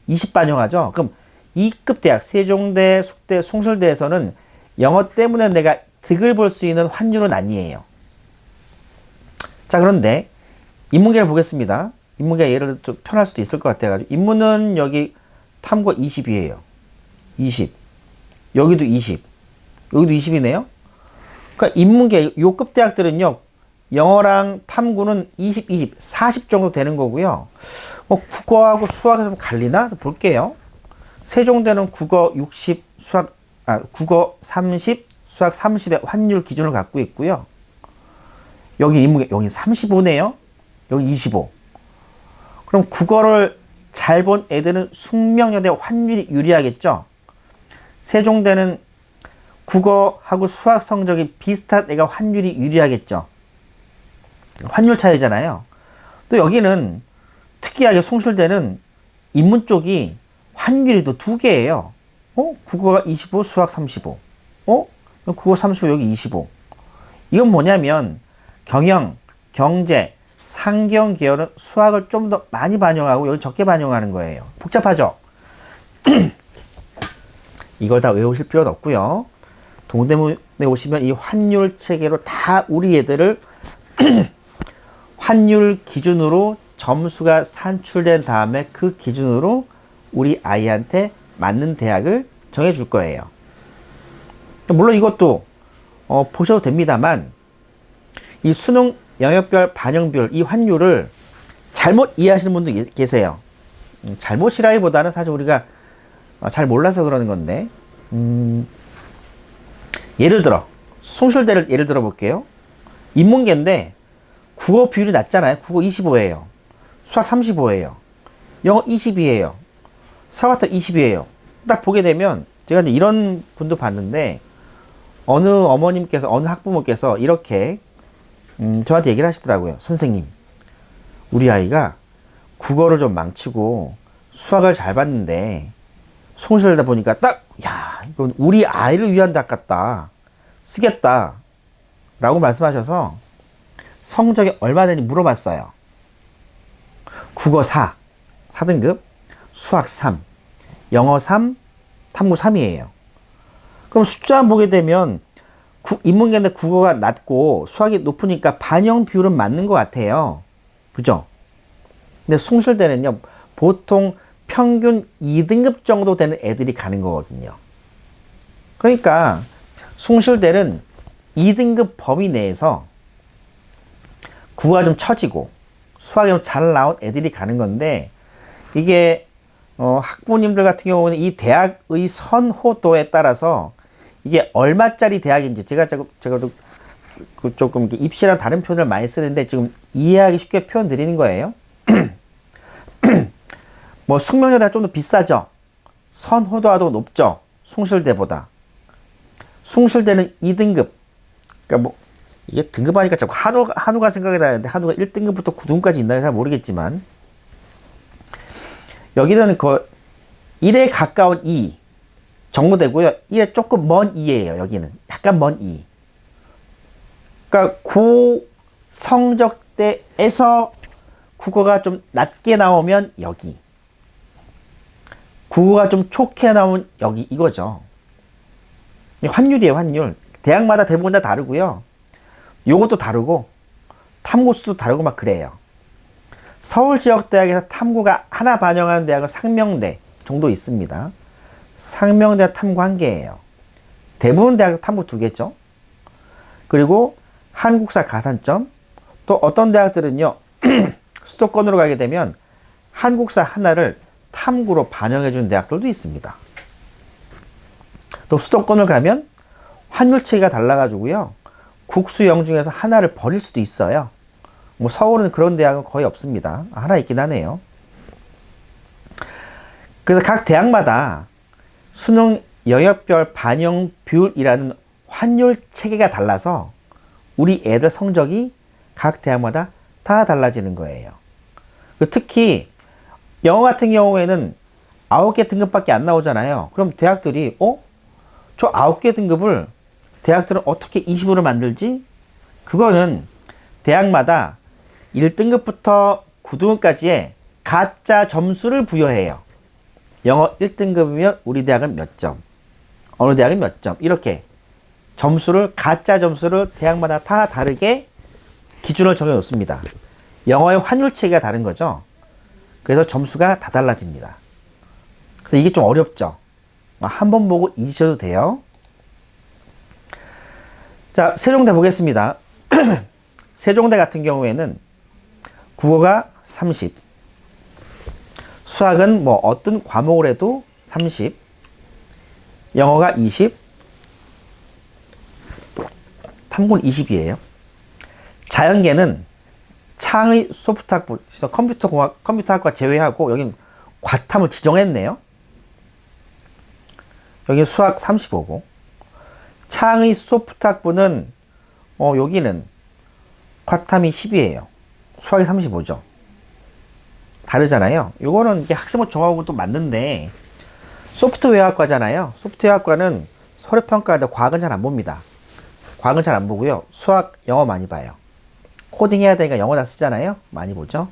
Speaker 1: 20 반영하죠. 그럼 2급 대학, 세종대, 숙대, 숭실대에서는 영어 때문에 내가 득을 볼 수 있는 환율은 아니에요. 자, 그런데 인문계를 보겠습니다. 인문계 예를 좀 편할 수도 있을 것 같아가지고 인문은 여기 탐구 20이에요. 20. 여기도 20. 여기도 20이네요. 그러니까 인문계 요급 대학들은요. 영어랑 탐구는 20, 40 정도 되는 거고요. 국어하고 수학이 좀 갈리나? 볼게요. 세종대는 국어 60, 국어 30, 수학 30의 환율 기준을 갖고 있고요. 여기 인문계, 여기 35네요. 여기 25. 그럼 국어를 잘 본 애들은 숙명여대 환율이 유리하겠죠. 세종대는 국어하고 수학 성적이 비슷한 애가 환율이 유리하겠죠. 환율 차이잖아요. 또 여기는 특이하게 숭실대는 인문 쪽이 환율이 또 두 개예요. 국어가 25, 수학 35. 국어 35, 여기 25. 이건 뭐냐면 경영, 경제, 상경 계열은 수학을 좀 더 많이 반영하고 여기 적게 반영하는 거예요. 복잡하죠? 이걸 다 외우실 필요는 없고요. 동대문에 오시면 이 환율 체계로 다 우리 애들을 환율 기준으로 점수가 산출된 다음에 그 기준으로 우리 아이한테 맞는 대학을 정해줄 거예요. 물론 이것도 보셔도 됩니다만 이 수능 영역별 반영별 이 환율을 잘못 이해하시는 분도 계세요. 잘못이라기보다는 사실 우리가 잘 몰라서 그러는 건데 예를 들어 숭실대를 예를 들어 볼게요. 인문계인데 국어 비율이 낮잖아요. 국어 25예요. 수학 35예요. 영어 22예요. 사과탑 20이에요. 딱 보게 되면 제가 이제 이런 분도 봤는데 어느 어머님께서 어느 학부모께서 이렇게 저한테 얘기를 하시더라고요. 선생님, 우리 아이가 국어를 좀 망치고 수학을 잘 봤는데 숭실하다 보니까 이건 우리 아이를 위한 대학 같다. 쓰겠다. 라고 말씀하셔서 성적이 얼마 되는지 물어봤어요. 국어 4, 4등급, 수학 3, 영어 3, 탐구 3이에요. 그럼 숫자 보게 되면 인문계인데 국어가 낮고 수학이 높으니까 반영 비율은 맞는 것 같아요. 그죠? 근데 숭실대는요, 보통 평균 2등급 정도 되는 애들이 가는 거거든요. 그러니까 숭실대는 2등급 범위 내에서 국어가 좀 처지고 수학이 좀 잘 나온 애들이 가는 건데 이게 학부모님들 같은 경우는 이 대학의 선호도에 따라서 이게 얼마짜리 대학인지 제가 조금 입시랑 다른 표현을 많이 쓰는데 지금 이해하기 쉽게 표현 드리는 거예요. 뭐 숙명여대가 좀 더 비싸죠. 선호도가 높죠. 숭실대보다. 숭실대는 2등급. 그러니까 뭐 이게 등급하니까 자꾸 한우가 생각이 나는데 한우가 1등급부터 9등급까지 있나요? 잘 모르겠지만 여기는 그 1에 가까운 2 정도 되고요. 1에 조금 먼 2예요. 여기는 약간 먼 2. 그러니까 고성적대에서 국어가 좀 낮게 나오면 여기, 국어가 좀 좋게 나오면 여기, 이거죠. 환율이에요. 환율. 대학마다 대부분 다 다르고요. 요것도 다르고 탐구수도 다르고 막 그래요. 서울지역대학에서 탐구가 하나 반영하는 대학은 상명대 정도 있습니다. 상명대 탐구 1개예요. 대부분 대학 탐구 2개죠. 그리고 한국사 가산점, 또 어떤 대학들은요 수도권으로 가게 되면 한국사 하나를 탐구로 반영해 주는 대학들도 있습니다. 또 수도권을 가면 환율체계가 달라가지고요 국수영 중에서 하나를 버릴 수도 있어요. 뭐 서울은 그런 대학은 거의 없습니다. 하나 있긴 하네요. 그래서 각 대학마다 수능 영역별 반영 비율이라는 환율 체계가 달라서 우리 애들 성적이 각 대학마다 다 달라지는 거예요. 특히 영어 같은 경우에는 9개 등급밖에 안 나오잖아요. 그럼 대학들이 저 9개 등급을 대학들은 어떻게 20으로 만들지? 그거는 대학마다 1등급부터 9등급까지의 가짜 점수를 부여해요. 영어 1등급이면 우리 대학은 몇 점, 어느 대학은 몇 점, 이렇게 점수를, 가짜 점수를 대학마다 다 다르게 기준을 정해 놓습니다. 영어의 환율체계가 다른 거죠. 그래서 점수가 다 달라집니다. 그래서 이게 좀 어렵죠. 한번 보고 잊으셔도 돼요. 자, 세종대 보겠습니다. 세종대 같은 경우에는 국어가 30, 수학은 뭐 어떤 과목을 해도 30, 영어가 20, 탐구는 20이에요. 자연계는 창의 소프트학부, 컴퓨터학과 제외하고 여기는 과탐을 지정했네요. 여기 수학 35고, 창의 소프트학부는 여기는 과탐이 10이에요. 수학이 35죠. 다르잖아요. 요거는 이게 학생부 종합하고 또 맞는데 소프트웨어학과잖아요. 소프트웨어학과는 서류평가할 때 과학은 잘 안 봅니다. 과학은 잘 안 보고요. 수학, 영어 많이 봐요. 코딩 해야 되니까 영어 다 쓰잖아요. 많이 보죠.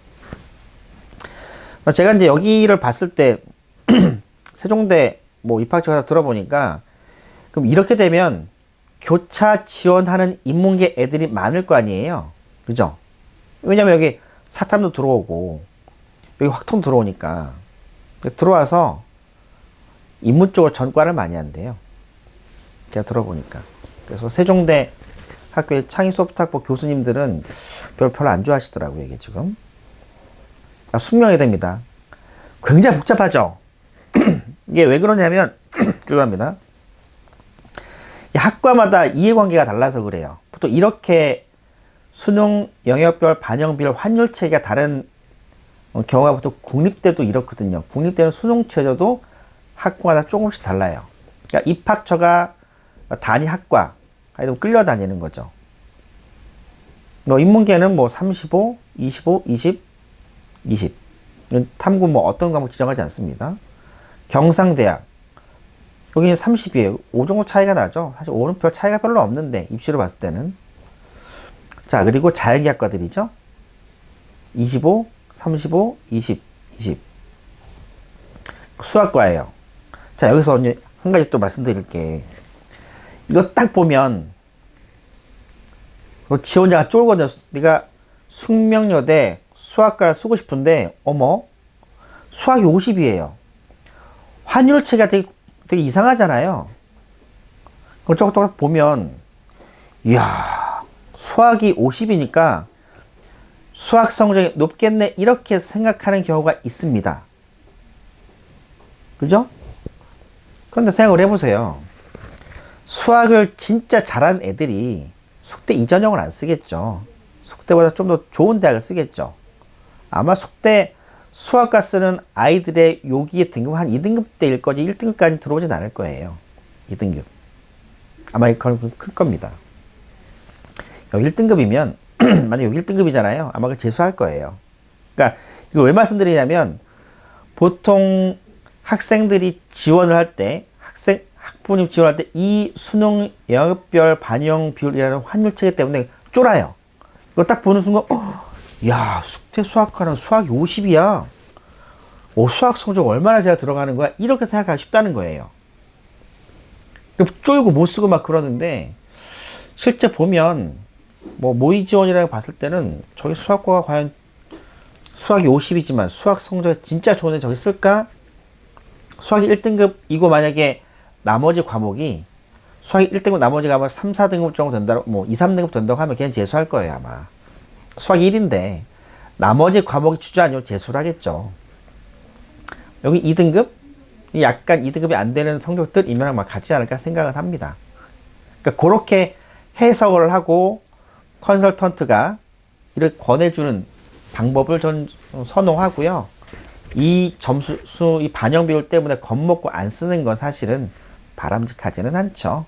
Speaker 1: 제가 이제 여기를 봤을 때 세종대 뭐 입학처에서 들어보니까 그럼 이렇게 되면 교차 지원하는 인문계 애들이 많을 거 아니에요. 그죠? 왜냐면 여기 사탐도 들어오고 여기 확통 들어오니까 들어와서 인문 쪽으로 전과를 많이 한대요. 제가 들어보니까. 그래서 세종대 학교의 창의 소프트학부 교수님들은 별로 안 좋아하시더라고요. 이게 지금 숙명이 됩니다. 굉장히 복잡하죠. 이게 왜 그러냐면 죄송합니다. 학과마다 이해관계가 달라서 그래요. 보통 이렇게 수능 영역별 반영별 환율체계가 다른 경우가 보통 국립대도 이렇거든요. 국립대는 수능 최저도 학과마다 조금씩 달라요. 그러니까 입학처가 단위 학과 하여튼 끌려다니는 거죠. 뭐 인문계는 뭐 35, 25, 20, 20. 탐구 뭐 어떤 과목 지정하지 않습니다. 경상대학 여기는 30이에요. 5 정도 차이가 나죠. 사실 5는 별 차이가 별로 없는데 입시로 봤을 때는. 자, 그리고 자연계학과들이죠. 25, 35, 20, 20. 수학과예요. 자, 여기서 한 가지 또 말씀드릴게. 이거 딱 보면 지원자가 쫄거든요. 네가 숙명여대 수학과를 쓰고 싶은데 어머 수학이 50이에요. 환율체가 되게 이상하잖아요. 그걸 조금 보면 이야 수학이 50이니까 수학 성적이 높겠네 이렇게 생각하는 경우가 있습니다. 그죠? 그런데 생각을 해보세요. 수학을 진짜 잘하는 애들이 숙대 이전형을 안 쓰겠죠. 숙대보다 좀 더 좋은 대학을 쓰겠죠. 아마 숙대 수학과 쓰는 아이들의 요기의 등급은 한 2등급대일 거지 1등급까지 들어오진 않을 거예요. 2등급. 아마 그건 클 겁니다. 여기 1등급이면 만약 여기 1등급이잖아요. 아마 그걸 재수할 거예요. 그러니까 이거 왜 말씀드리냐면 보통 학생들이 지원을 할 때 학부모님 지원할 때 이 수능 영역별 반영 비율이라는 환율 체계 때문에 쫄아요. 이거 딱 보는 순간 야 숙제 수학과는 수학이 50이야. 수학 성적 얼마나 제가 들어가는 거야? 이렇게 생각하기 쉽다는 거예요. 쫄고 못 쓰고 막 그러는데 실제 보면 뭐 모의 지원이라고 봤을 때는 저기 수학과가 과연 수학이 50이지만 수학 성적이 진짜 좋은데 저기 쓸까? 수학이 1등급이고 만약에 나머지 과목이 수학이 1등급 나머지 과목 3, 4등급 정도 된다고 뭐 2, 3등급 된다고 하면 그냥 재수할 거예요 아마. 수학이 1인데 나머지 과목이 주저앉으면 재수를 하겠죠. 여기 2등급? 약간 2등급이 안 되는 성적들이면 아마 같지 않을까 생각을 합니다. 그러니까 그렇게 해석을 하고 컨설턴트가 이렇게 권해주는 방법을 전 선호하고요. 이 점수, 이 반영 비율 때문에 겁먹고 안 쓰는 건 사실은 바람직하지는 않죠.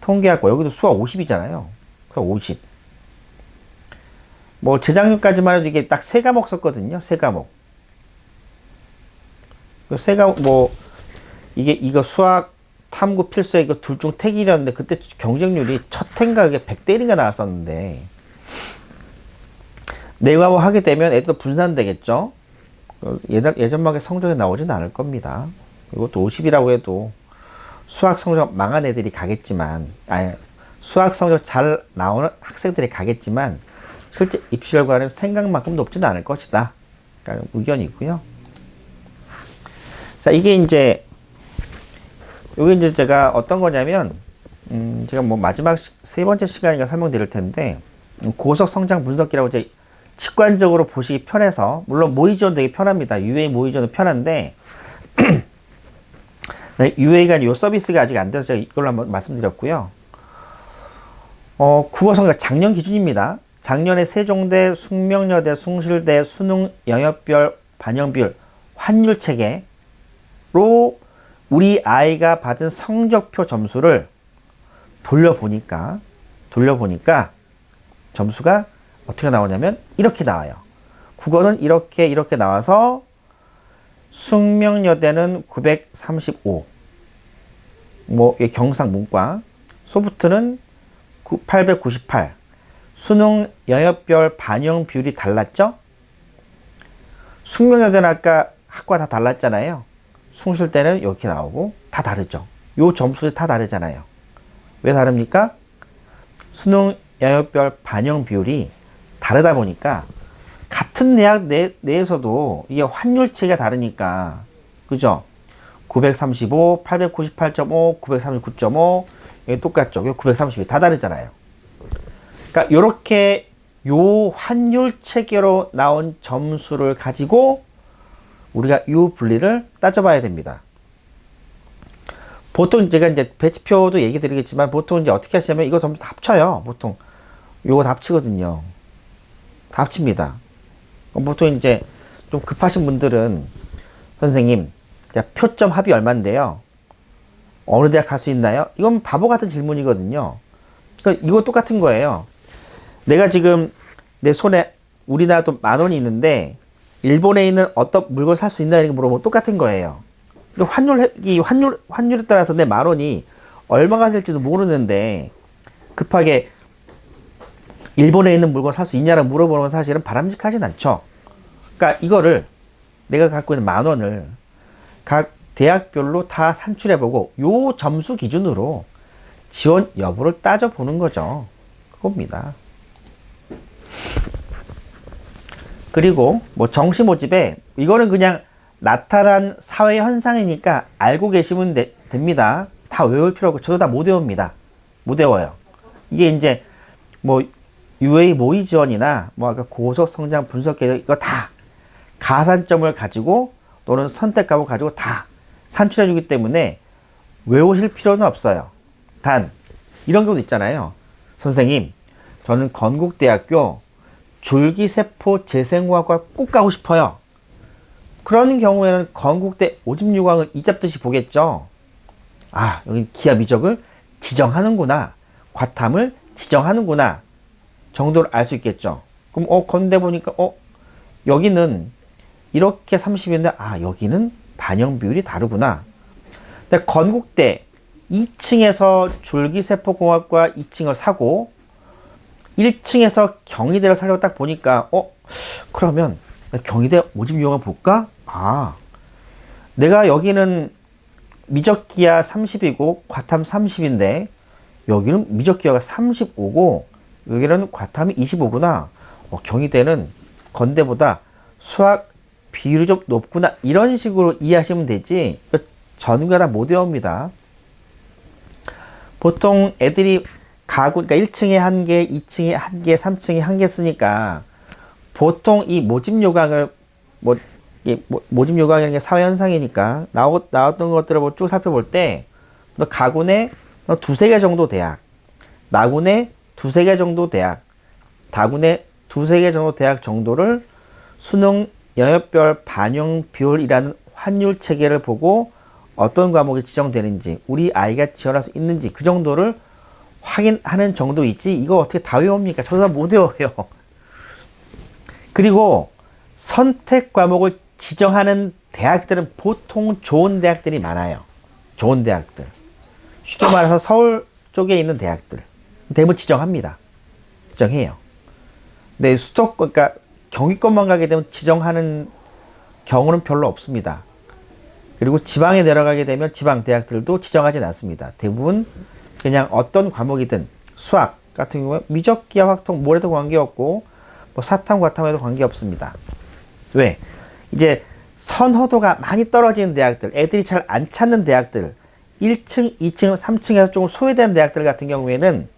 Speaker 1: 통계학과, 여기도 수학 50이잖아요. 수학 50. 뭐, 재작년까지만 해도 이게 딱 3과목 썼거든요. 3과목. 그 3과목, 뭐, 이거 수학, 탐구, 필수에 이거 둘 중 택이었는데, 그때 경쟁률이 첫 해인가 그게 100대 1인가 나왔었는데, 4과목 하게 되면 애도 분산되겠죠? 예전만하게 성적이 나오진 않을 겁니다. 이것도 50이라고 해도 수학 성적 망한 애들이 가겠지만, 수학 성적 잘 나오는 학생들이 가겠지만, 실제 입시 결과는 생각만큼 높지는 않을 것이다. 그러니까 의견이고요. 자, 이게 이제, 여기 이제 제가 어떤 거냐면, 제가 뭐 마지막 3번째 시간인가 설명드릴 텐데, 고속 성장 분석기라고 이제 직관적으로 보시기 편해서, 물론 모의지원 되게 편합니다. UA 모의지원은 편한데, UA가 요 서비스가 아직 안 돼서 제가 이걸로 한번 말씀드렸고요. 국어 성적 작년 기준입니다. 작년에 세종대, 숙명여대, 숭실대 수능 영역별 반영 비율 환율 체계로 우리 아이가 받은 성적표 점수를 돌려보니까 점수가 어떻게 나오냐면 이렇게 나와요. 국어는 이렇게 나와서 숙명여대는 935, 뭐 경상 문과, 소프트는 898. 수능 영역별 반영 비율이 달랐죠? 숙명여대는 아까 학과 다 달랐잖아요. 숭실대는 이렇게 나오고 다 다르죠. 요 점수들이 다 다르잖아요. 왜 다릅니까? 수능 영역별 반영 비율이 다르다 보니까 같은 대학 내에서도 이게 환율 체계가 다르니까, 그죠? 935, 898.5, 939.5 이게 똑같죠. 932 다 다르잖아요. 그러니까 요렇게 요 환율 체계로 나온 점수를 가지고 우리가 요 분리를 따져봐야 됩니다. 보통 제가 이제 배치표도 얘기 드리겠지만 보통 이제 어떻게 하시냐면 이거 전부 다 합쳐요. 보통 요거 다 합치거든요. 다 합칩니다. 보통 이제 좀 급하신 분들은 선생님 표점 합이 얼만데요? 어느 대학 갈 수 있나요? 이건 바보 같은 질문이거든요. 그러니까 이거 똑같은 거예요. 내가 지금 내 손에 우리나라도 10,000원이 있는데 일본에 있는 어떤 물건 살 수 있나 이렇게 물어보면 똑같은 거예요. 환율에 따라서 내 10,000원이 얼마가 될지도 모르는데 급하게 일본에 있는 물건 살 수 있냐라고 물어보는 건 사실은 바람직하진 않죠. 그러니까 이거를 내가 갖고 있는 10,000원을 각 대학별로 다 산출해보고 요 점수 기준으로 지원 여부를 따져보는 거죠. 그겁니다. 그리고 뭐 정시 모집에 이거는 그냥 나타난 사회 현상이니까 알고 계시면 됩니다. 다 외울 필요 없고 저도 다 못 외웁니다. 못 외워요. 이게 이제 뭐 UA 모의 지원이나 뭐 아까 고속 성장 분석 계획 이거 다 가산점을 가지고 또는 선택값을 가지고 다 산출해 주기 때문에 외우실 필요는 없어요. 단 이런 경우도 있잖아요. 선생님, 저는 건국대학교 줄기세포 재생공학과 꼭 가고 싶어요. 그런 경우에는 건국대 오집유광을 이잡듯이 보겠죠. 아, 여기 기하 미적을 지정하는구나. 과탐을 지정하는구나. 정도를 알 수 있겠죠. 그럼 건대 보니까 여기는 이렇게 30인데 여기는 반영 비율이 다르구나. 근데 건국대 2층에서 줄기세포공학과 2층을 사고 1층에서 경희대를 사려고 딱 보니까 그러면 경희대 오집유광을 볼까? 내가 여기는 미적기하 30이고 과탐 30인데 여기는 미적기하가 35고 여기는 과탐이 25구나. 경희대는 건대보다 수학 비율이 좀 높구나. 이런 식으로 이해하시면 되지. 전과 다 못 외웁니다. 보통 애들이 가구, 그러니까 1층에 한 개, 2층에 한 개, 3층에 한 개 쓰니까 보통 이 모집요강을 모집요강이라는 게 사회현상이니까 나왔던 것들을 쭉 살펴볼 때 가군에 두세 개 정도 대학, 나군에 두세 개 정도 대학, 다군에 두세 개 정도 대학 정도를 수능 영역별 반영 비율이라는 환율 체계를 보고 어떤 과목이 지정되는지, 우리 아이가 지원할 수 있는지 그 정도를 확인하는 정도 있지, 이거 어떻게 다 외웁니까? 저도 못 외워요. 그리고 선택 과목을 지정하는 대학들은 보통 좋은 대학들이 많아요. 좋은 대학들. 쉽게 말해서 서울 쪽에 있는 대학들. 대부분 지정합니다. 지정해요. 근데 그러니까 경기권만 가게 되면 지정하는 경우는 별로 없습니다. 그리고 지방에 내려가게 되면 지방 대학들도 지정하진 않습니다. 대부분 그냥 어떤 과목이든 수학 같은 경우에 미적기하 확통 뭐래도 관계없고 사탐 과탐에도 관계없습니다. 왜? 이제 선호도가 많이 떨어지는 대학들, 애들이 잘 안 찾는 대학들, 1층, 2층, 3층에서 조금 소외된 대학들 같은 경우에는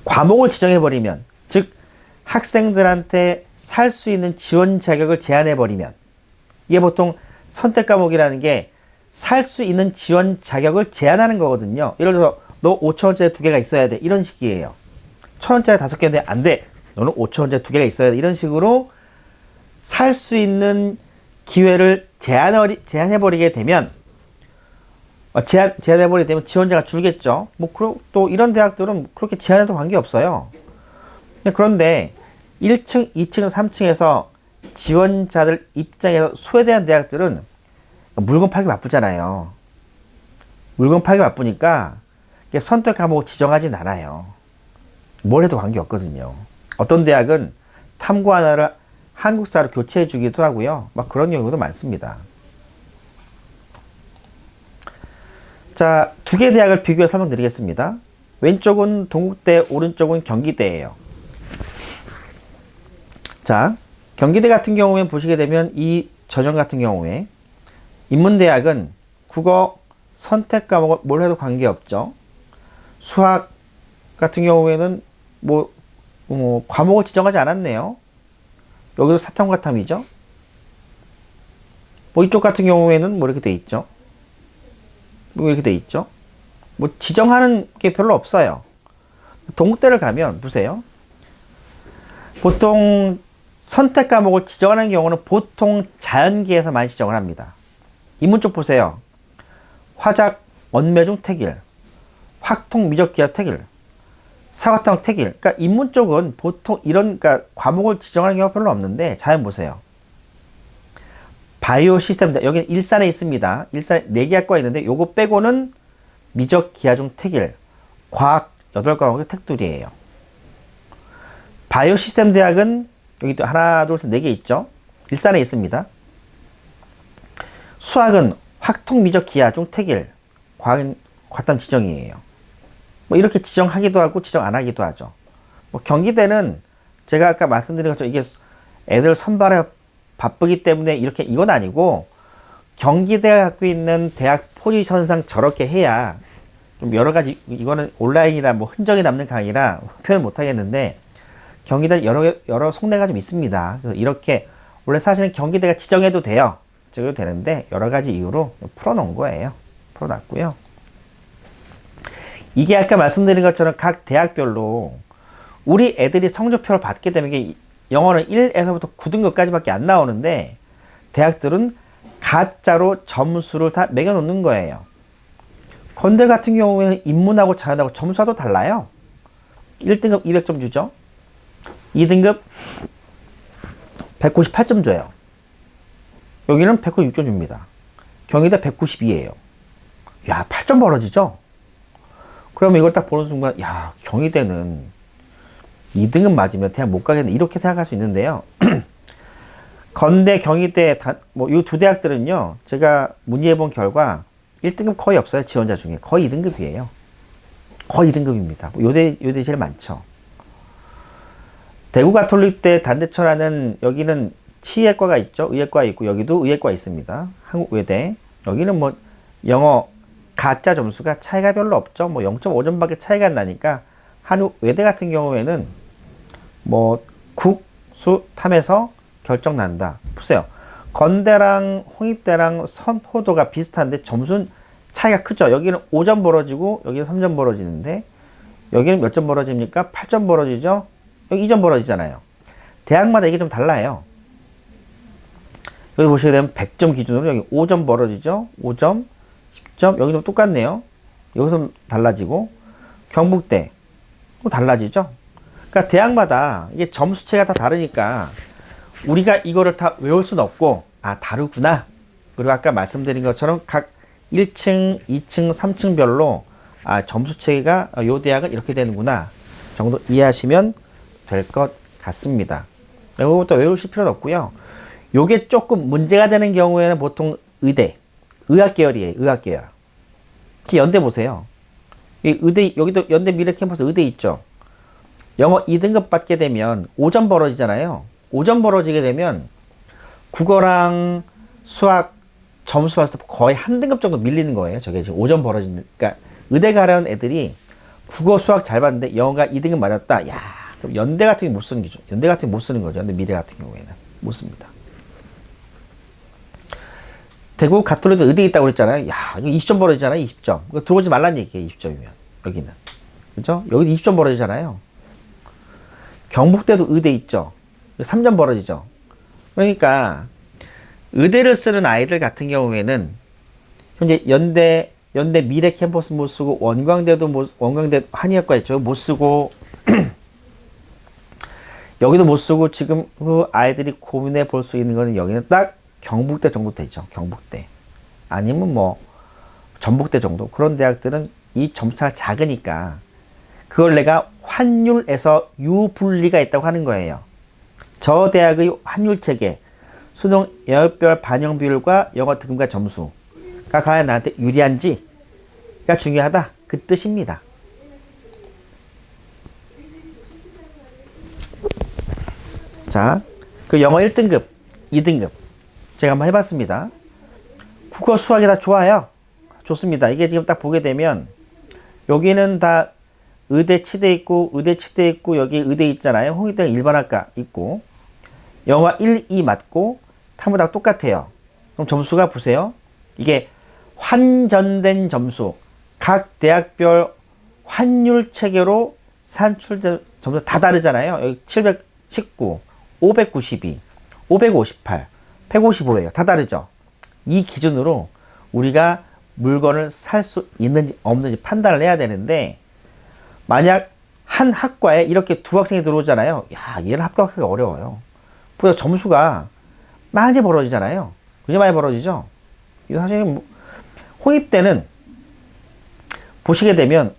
Speaker 1: 과목을 지정해버리면, 즉 학생들한테 살 수 있는 지원 자격을 제한해버리면, 이게 보통 선택 과목이라는 게 살 수 있는 지원 자격을 제한하는 거거든요. 예를 들어서 너 5천원짜리 2개가 있어야 돼, 이런 식이에요. 1,000원짜리 5개인데 안 돼, 너는 5천원짜리 2개가 있어야 돼, 이런 식으로 살 수 있는 기회를 제한해버리게 되면 제한해버리게 되면 지원자가 줄겠죠. 또 이런 대학들은 그렇게 제한해도 관계없어요. 그런데 1층, 2층, 3층에서 지원자들 입장에서 소외되는 대학들은 물건 팔기 바쁘잖아요. 물건 팔기 바쁘니까 선택 과목을 지정하진 않아요. 뭘 해도 관계없거든요. 어떤 대학은 탐구 하나를 한국사로 교체해 주기도 하고요. 그런 경우도 많습니다. 자, 두 개 대학을 비교해 설명드리겠습니다. 왼쪽은 동국대, 오른쪽은 경기대예요. 자, 경기대 같은 경우에 보시게 되면 이 전형 같은 경우에 인문대학은 국어 선택 과목을 뭘 해도 관계없죠. 수학 같은 경우에는 과목을 지정하지 않았네요. 여기도 사탐 과탐이죠. 이쪽 같은 경우에는 이렇게 돼 있죠. 이렇게 돼 있죠. 지정하는 게 별로 없어요. 동국대를 가면 보세요. 보통 선택 과목을 지정하는 경우는 보통 자연계에서 많이 지정을 합니다. 인문 쪽 보세요. 화작, 언매중 택일, 확통 미적기하 택일, 사과탕 택일. 그러니까 인문 쪽은 보통 그러니까 과목을 지정하는 경우가 별로 없는데, 자연 보세요. 바이오 시스템, 여기는 일산에 있습니다. 일산에 4개 학과가 있는데 요거 빼고는 미적 기하 중 택일, 과학 8과목의 택둘이에요. 바이오 시스템 대학은 여기 또 하나, 둘, 셋, 4개 있죠. 일산에 있습니다. 수학은 확통 미적 기하 중 택일, 과학은 과탐 지정이에요. 이렇게 지정하기도 하고 지정 안 하기도 하죠. 경기대는 제가 아까 말씀드린 것처럼 이게 애들 선발에 바쁘기 때문에 이건 아니고, 경기대가 갖고 있는 대학 포지션상 저렇게 해야 좀 여러 가지, 이거는 온라인이라 흔적이 남는 강의라 표현 못 하겠는데, 경기대 여러 속내가 좀 있습니다. 그래서 이렇게 원래 사실은 경기대가 지정해도 돼요. 지정해도 되는데 여러 가지 이유로 풀어놓은 거예요. 풀어놨고요. 이게 아까 말씀드린 것처럼 각 대학별로 우리 애들이 성적표를 받게 되면, 영어는 1에서부터 9등급까지밖에 안 나오는데 대학들은 가짜로 점수를 다 매겨 놓는 거예요. 건대 같은 경우에는 인문하고 자연하고 점수도 달라요. 1등급 200점 주죠. 2등급 198점 줘요. 여기는 196점 줍니다. 경희대 192예요. 야, 8점 벌어지죠? 그러면 이걸 딱 보는 순간, 야, 경희대는 2등급 맞으면 대학 못 가겠네. 이렇게 생각할 수 있는데요. 건대, 경희대, 이 두 대학들은요, 제가 문의해본 결과 1등급 거의 없어요. 지원자 중에. 거의 2등급이에요. 거의 2등급입니다. 요대 제일 많죠. 대구 가톨릭대 단대천하는 여기는 치의학과가 있죠. 의학과 있고, 여기도 의학과 있습니다. 한국외대. 여기는 뭐, 영어 가짜 점수가 차이가 별로 없죠. 뭐 0.5점밖에 차이가 안 나니까 한국외대 같은 경우에는 뭐 국수 탐에서 결정 난다. 보세요. 건대랑 홍익대랑 선호도가 비슷한데 점수는 차이가 크죠. 여기는 5점 벌어지고 여기는 3점 벌어지는데 여기는 몇 점 벌어집니까? 8점 벌어지죠. 여기 2점 벌어지잖아요. 대학마다 이게 좀 달라요. 여기 보시게 되면 100점 기준으로 여기 5점 벌어지죠. 5점, 10점, 여기도 똑같네요. 여기서 달라지고 경북대 또 달라지죠. 그러니까 대학마다 이게 점수체가 다 다르니까 우리가 이거를 다 외울 수는 없고 아 다르구나. 그리고 아까 말씀드린 것처럼 각 1층, 2층, 3층별로 아 점수체가 요 대학은 이렇게 되는구나 정도 이해하시면 될 것 같습니다. 이것도 외우실 필요는 없고요. 요게 조금 문제가 되는 경우에는 보통 의대, 의학 계열이에요. 의학 계열. 특히 연대 보세요. 이 의대 여기도 연대 미래 캠퍼스 의대 있죠. 영어 2등급 받게 되면 5점 벌어지잖아요. 5점 벌어지게 되면 국어랑 수학 점수 봤을 때 거의 한 등급 정도 밀리는 거예요. 저게 지금 5점 벌어지니까 그러니까 의대 가려는 애들이 국어 수학 잘 봤는데 영어가 2등급 맞았다. 야, 그럼 연대 같은 게 못 쓰는 거죠. 연대 같은 게 못 쓰는 거죠. 연대 미래 같은 경우에는 못 씁니다. 대구 가톨릭도 의대 있다고 그랬잖아요. 야, 이거 20점 벌어지잖아요. 20점. 이거 들어오지 말란 얘기예요. 20점이면 여기는 그죠? 여기도 20점 벌어지잖아요. 경북대도 의대 있죠. 3점 벌어지죠. 그러니까 의대를 쓰는 아이들 같은 경우에는 현재 연대 미래 캠퍼스 못 쓰고 원광대 한의학과 있죠. 못 쓰고 여기도 못 쓰고 지금 그 아이들이 고민해 볼 수 있는 거는 여기는 딱 경북대 정도 되죠. 경북대 아니면 뭐 전북대 정도 그런 대학들은 이 점수가 작으니까 그걸 내가 환율에서 유분리가 있다고 하는 거예요. 저 대학의 환율 체계, 수능 영역별 반영 비율과 영어 등급과 점수가 과연 나한테 유리한지가 중요하다. 그 뜻입니다. 자, 그 영어 1등급, 2등급 제가 한번 해봤습니다. 국어 수학이 다 좋아요. 좋습니다. 이게 지금 딱 보게 되면 여기는 다 의대 치대 있고 의대 치대 있고 여기 의대 있잖아요. 홍익대가 일반학과 있고 영어 1, 2 맞고 탐구다 똑같아요. 그럼 점수가 보세요. 이게 환전된 점수 각 대학별 환율 체계로 산출된 점수 다 다르잖아요. 여기 719, 592, 558, 155예요. 다 다르죠. 이 기준으로 우리가 물건을 살 수 있는지 없는지 판단을 해야 되는데 만약 한 학과에 이렇게 두 학생이 들어오잖아요. 야, 얘를 합격하기가 어려워요. 보다 점수가 많이 벌어지잖아요. 그게 많이 벌어지죠. 이 사실 홍익대는 보시게 되면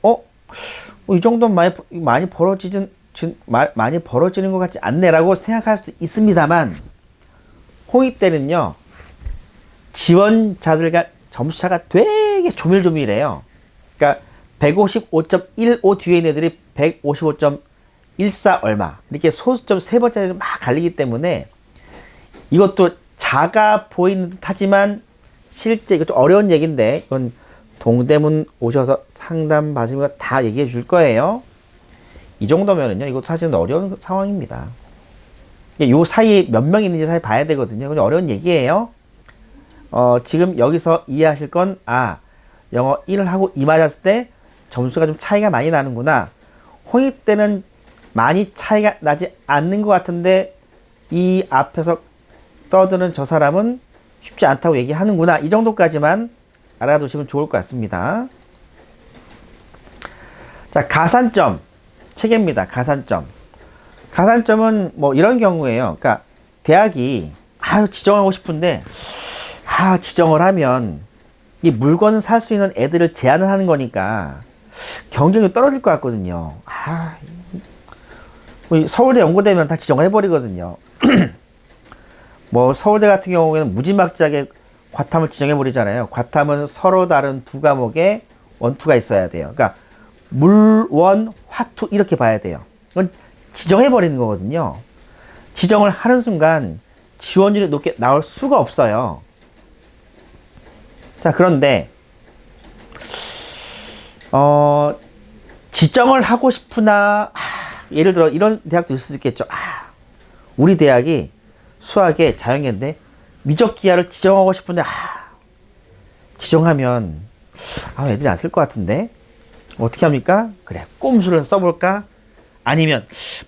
Speaker 1: 이 정도는 많이 벌어지는 것 같지 않네라고 생각할 수 있습니다만 홍익대는요 지원자들과 점수차가 되게 조밀조밀해요. 그러니까 155.15 뒤에 있는 애들이 155.14 얼마 이렇게 소수점 세 번째를 막 갈리기 때문에 이것도 작아 보이는 듯 하지만 실제 이거 좀 어려운 얘기인데 이건 동대문 오셔서 상담 받으면 다 얘기해 줄 거예요. 이 정도면은요 이거 사실은 어려운 상황입니다. 요 사이에 몇 명 있는지 사실 봐야 되거든요. 그건 어려운 얘기예요. 지금 여기서 이해하실 건 영어 1을 하고 2 맞았을 때 점수가 좀 차이가 많이 나는구나. 홍익대는 많이 차이가 나지 않는 것 같은데 이 앞에서 떠드는 저 사람은 쉽지 않다고 얘기하는구나. 이 정도까지만 알아두시면 좋을 것 같습니다. 자, 가산점. 체계입니다. 가산점. 가산점은 뭐 이런 경우에요. 그러니까 대학이 지정하고 싶은데 지정을 하면 이 물건을 살 수 있는 애들을 제한을 하는 거니까 경쟁이 떨어질 것 같거든요. 서울대 연고되면 다 지정을 해버리거든요. 뭐 서울대 같은 경우에는 무지막지하게 과탐을 지정해버리잖아요. 과탐은 서로 다른 두 과목에 원투가 있어야 돼요. 그러니까 물, 원, 화투 이렇게 봐야 돼요. 이건 지정해버리는 거거든요. 지정을 하는 순간 지원율이 높게 나올 수가 없어요. 자, 그런데 지정을 하고 싶으나 예를 들어 이런 대학도 있을 수 있겠죠. 우리 대학이 수학에 자연계인데 미적 기하를 지정하고 싶은데 지정하면 애들이 안 쓸 것 같은데 어떻게 합니까? 그래, 꼼수를 써볼까? 아니면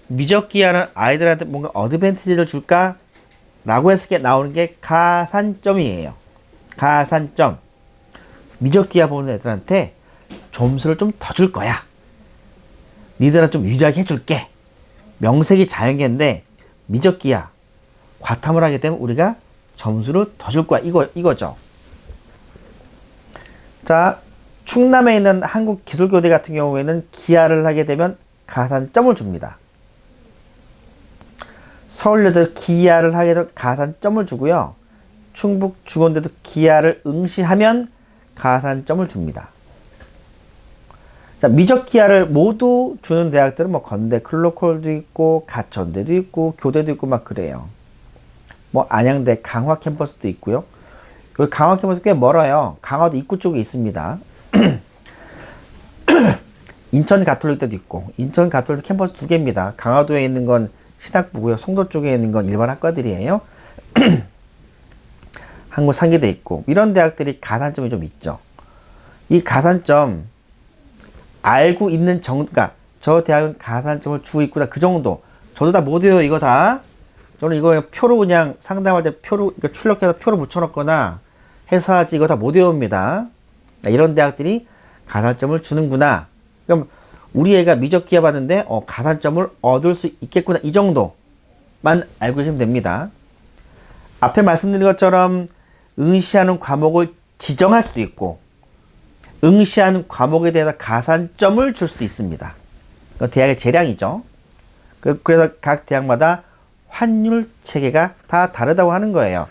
Speaker 1: 미적 기하는 아이들한테 뭔가 어드밴티지를 줄까? 라고 했을 때 나오는 게 가산점이에요. 가산점. 미적 기하 보는 애들한테 점수를 좀 더 줄 거야. 니들은 좀 유리하게 해줄게. 명색이 자연계인데 미적 기하 과탐을 하게 되면 우리가 점수를 더 줄 거야. 이거죠. 자, 충남에 있는 한국기술교대 같은 경우에는 기하를 하게 되면 가산점을 줍니다. 서울여대도 기하를 하게 되면 가산점을 주고요. 충북 중원대도 기하를 응시하면 가산점을 줍니다. 자, 미적 기하를 모두 주는 대학들은 뭐 건대 클로콜도 있고 가천대도 있고 교대도 있고 막 그래요. 뭐 안양대 강화 캠퍼스도 있고요. 여기 강화 캠퍼스 꽤 멀어요. 강화도 입구 쪽에 있습니다. 인천 가톨릭대도 있고 인천 가톨릭 캠퍼스 2개입니다. 강화도에 있는 건 신학부고요. 송도 쪽에 있는 건 일반 학과들이에요. 한국 상계대 있고 이런 대학들이 가산점이 좀 있죠. 이 가산점 알고 있는 그러니까 저 대학은 가산점을 주고 있구나 그 정도. 저도 다 못 외워요. 이거 다. 저는 이거 표로 그냥 상담할 때 표로 출력해서 표로 붙여놓거나 해서 하지 이거 다 못 외웁니다. 이런 대학들이 가산점을 주는구나. 그럼 우리 애가 미적 기하 봤는데 가산점을 얻을 수 있겠구나 이 정도만 알고 계시면 됩니다. 앞에 말씀드린 것처럼 응시하는 과목을 지정할 수도 있고 응시하는 과목에 대해서 가산점을 줄 수도 있습니다. 대학의 재량이죠. 그래서 각 대학마다 환율 체계가 다 다르다고 하는 거예요.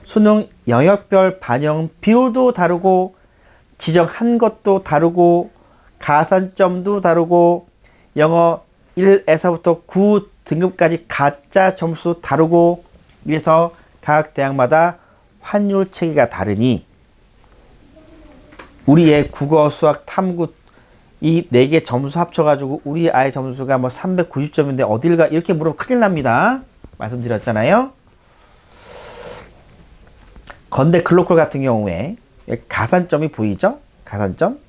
Speaker 1: 수능 영역별 반영 비율도 다르고 지정한 것도 다르고 가산점도 다르고 영어 1에서부터 9 등급까지 가짜 점수 다르고 이래서 각 대학마다 환율 체계가 다르니 우리의 국어, 수학, 탐구 이 4개 점수 합쳐가지고 우리 아이 점수가 뭐 390점인데 어딜 가 이렇게 물으면 큰일 납니다. 말씀드렸잖아요. 건대 글로컬 같은 경우에 가산점이 보이죠? 가산점.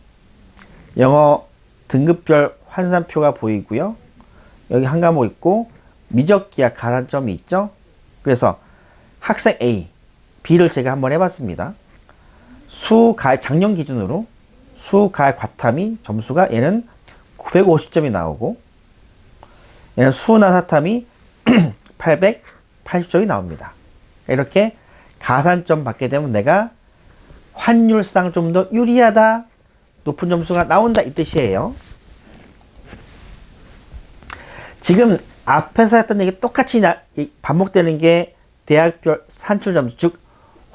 Speaker 1: 영어 등급별 환산표가 보이고요. 여기 한 과목 있고 미적 기하 가산점이 있죠. 그래서 학생 A, B를 제가 한번 해봤습니다. 수가의 작년 기준으로 수가의 과탐이 점수가 얘는 950점이 나오고 얘는 수나 사탐이 880점이 나옵니다. 이렇게 가산점 받게 되면 내가 환율상 좀 더 유리하다, 높은 점수가 나온다 이 뜻이에요. 지금 앞에서 했던 얘기 똑같이 반복되는 게 대학별 산출 점수, 즉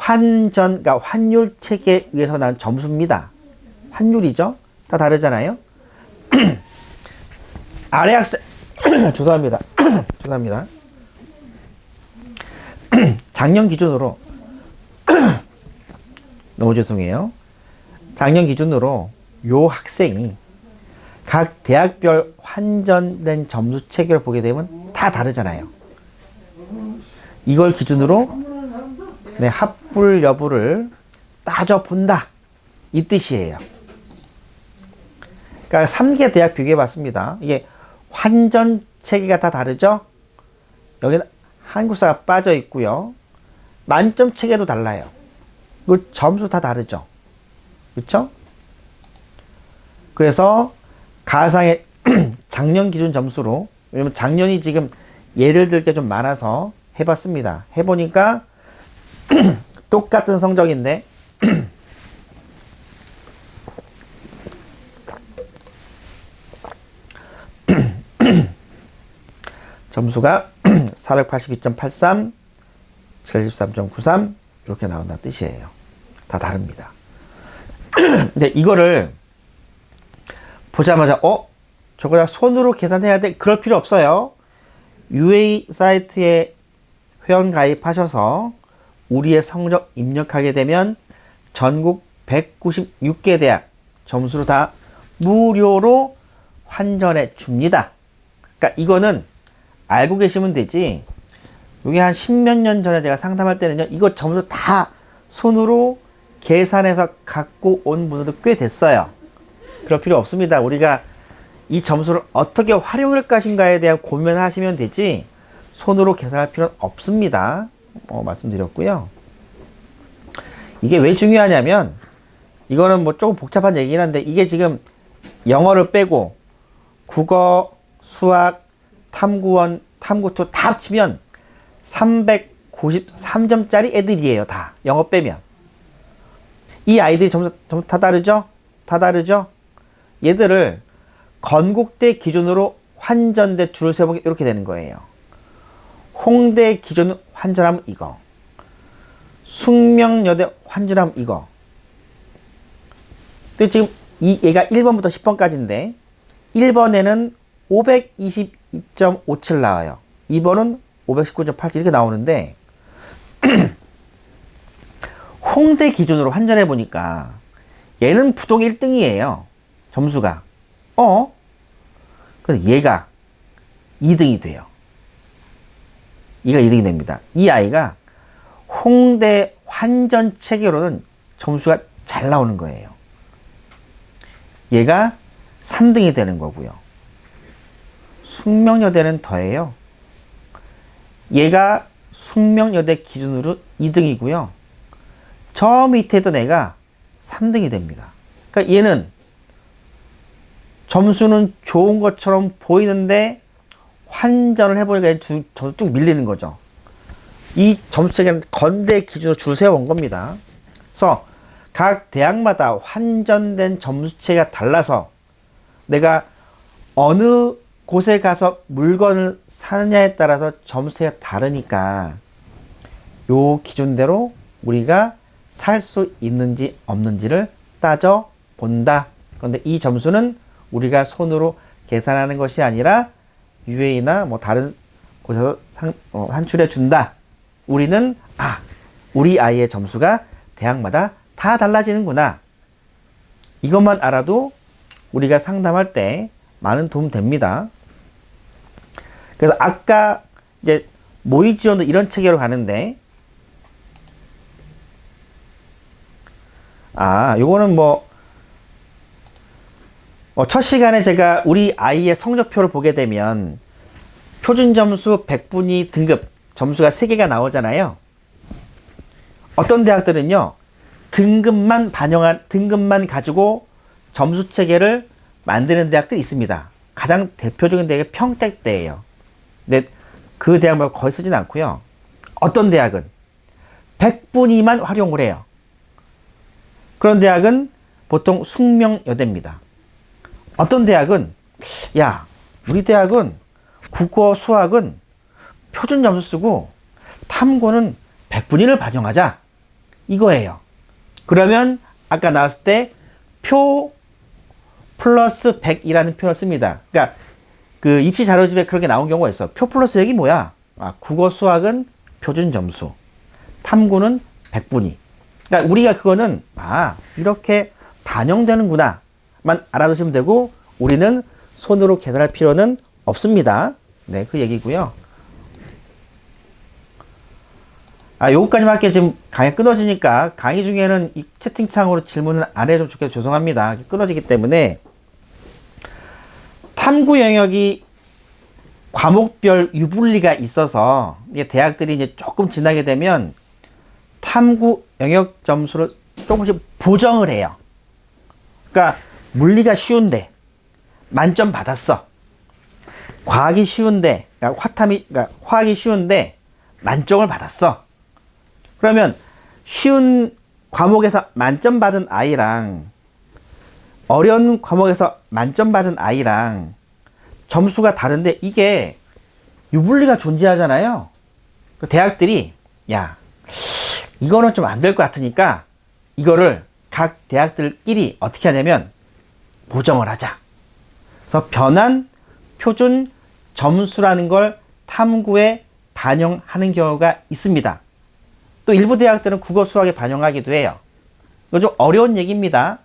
Speaker 1: 그러니까 환율 체계에 의해서 난 점수입니다. 환율이죠. 다 다르잖아요. 아래 학생 죄송합니다. 죄송합니다. 작년 기준으로 너무 죄송해요. 작년 기준으로 요 학생이 각 대학별 환전된 점수 체계를 보게 되면 다 다르잖아요. 이걸 기준으로 합불 여부를 따져본다 이 뜻이에요. 그러니까 3개 대학 비교해 봤습니다. 이게 환전 체계가 다 다르죠. 여기는 한국사가 빠져 있고요. 만점 체계도 달라요. 그 점수 다 다르죠. 그렇죠? 그래서 가상의 작년 기준 점수로, 왜냐면 작년이 지금 예를 들 게 좀 많아서 해봤습니다. 해보니까 똑같은 성적인데 점수가 482.83, 73.93 이렇게 나온다는 뜻이에요. 다 다릅니다. 근데 이거를 보자마자 저거 다 손으로 계산해야 돼? 그럴 필요 없어요. UA 사이트에 회원 가입하셔서 우리의 성적 입력하게 되면 전국 196개 대학 점수로 다 무료로 환전해 줍니다. 그러니까 이거는 알고 계시면 되지. 이게 한 10몇 년 전에 제가 상담할 때는요, 이거 점수 다 손으로 계산해서 갖고 온 분들도 꽤 됐어요. 그럴 필요 없습니다. 우리가 이 점수를 어떻게 활용할 것인가에 대한 고민을 하시면 되지, 손으로 계산할 필요는 없습니다. 말씀드렸고요. 이게 왜 중요하냐면, 이거는 뭐 조금 복잡한 얘기긴 한데, 이게 지금 영어를 빼고 국어, 수학, 탐구원, 탐구2 다 합치면 393점짜리 애들이에요. 다 영어 빼면. 이 아이들이 점수 다 다르죠? 다 다르죠? 얘들을 건국대 기준으로 환전대 줄을 세보게 이렇게 되는 거예요. 홍대 기준 환전하면 이거, 숙명여대 환전하면 이거. 근데 지금 얘가 1번부터 10번까지인데 1번에는 522.57 나와요. 2번은 519.87 이렇게 나오는데 홍대 기준으로 환전해 보니까 얘는 부동 1등이에요. 점수가. 그래서 얘가 2등이 돼요. 얘가 2등이 됩니다. 이 아이가 홍대 환전 체계로는 점수가 잘 나오는 거예요. 얘가 3등이 되는 거고요. 숙명여대는 더해요. 얘가 숙명여대 기준으로 2등이고요. 저 밑에 있던 애가 3등이 됩니다. 그러니까 얘는 점수는 좋은 것처럼 보이는데 환전을 해보니까 점수 쭉 밀리는 거죠. 이 점수 체계는 건대 기준으로 줄 세워온 겁니다. 그래서 각 대학마다 환전된 점수 체계가 달라서 내가 어느 곳에 가서 물건을 사느냐에 따라서 점수 체계가 다르니까 요 기준대로 우리가 살 수 있는지 없는지를 따져 본다. 그런데 이 점수는 우리가 손으로 계산하는 것이 아니라 UA나 뭐 다른 곳에서 산출해 준다. 우리는 우리 아이의 점수가 대학마다 다 달라지는구나. 이것만 알아도 우리가 상담할 때 많은 도움 됩니다. 그래서 아까 이제 모의 지원도 이런 체계로 가는데, 요거는 첫 시간에 제가 우리 아이의 성적표를 보게 되면 표준 점수 100분위 등급 점수가 3개가 나오잖아요. 어떤 대학들은요, 등급만 가지고 점수 체계를 만드는 대학들이 있습니다. 가장 대표적인 대학이 평택대예요. 근데 그 대학 말고 거의 쓰진 않고요. 어떤 대학은 100분위만 활용을 해요. 그런 대학은 보통 숙명여대입니다. 어떤 대학은 우리 대학은 국어, 수학은 표준 점수 쓰고 탐구는 100분위를 반영하자 이거예요. 그러면 아까 나왔을 때 표 플러스 100이라는 표현을 씁니다. 그러니까 그 입시 자료집에 그렇게 나온 경우가 있어. 표 플러스 100이 뭐야? 국어, 수학은 표준 점수, 탐구는 100분위. 그러니까 우리가 그거는 이렇게 반영되는구나 만 알아두시면 되고, 우리는 손으로 계산할 필요는 없습니다. 네, 그 얘기고요. 요거까지만 할게요. 지금 강의 끊어지니까 강의 중에는 이 채팅창으로 질문을 안 해주면 좋겠어요. 죄송합니다. 끊어지기 때문에. 탐구 영역이 과목별 유불리가 있어서 이게 대학들이 이제 조금 지나게 되면 탐구 영역 점수를 조금씩 보정을 해요. 그러니까 물리가 쉬운데 만점 받았어. 과학이 쉬운데, 그러니까 화학이 쉬운데 만점을 받았어. 그러면 쉬운 과목에서 만점 받은 아이랑 어려운 과목에서 만점 받은 아이랑 점수가 다른데 이게 유불리가 존재하잖아요. 그 대학들이 야, 이거는 좀 안 될 것 같으니까 이거를 각 대학들끼리 어떻게 하냐면 보정을 하자. 그래서 변환 표준 점수라는 걸 탐구에 반영하는 경우가 있습니다. 또 일부 대학들은 국어 수학에 반영하기도 해요. 이거 좀 어려운 얘기입니다.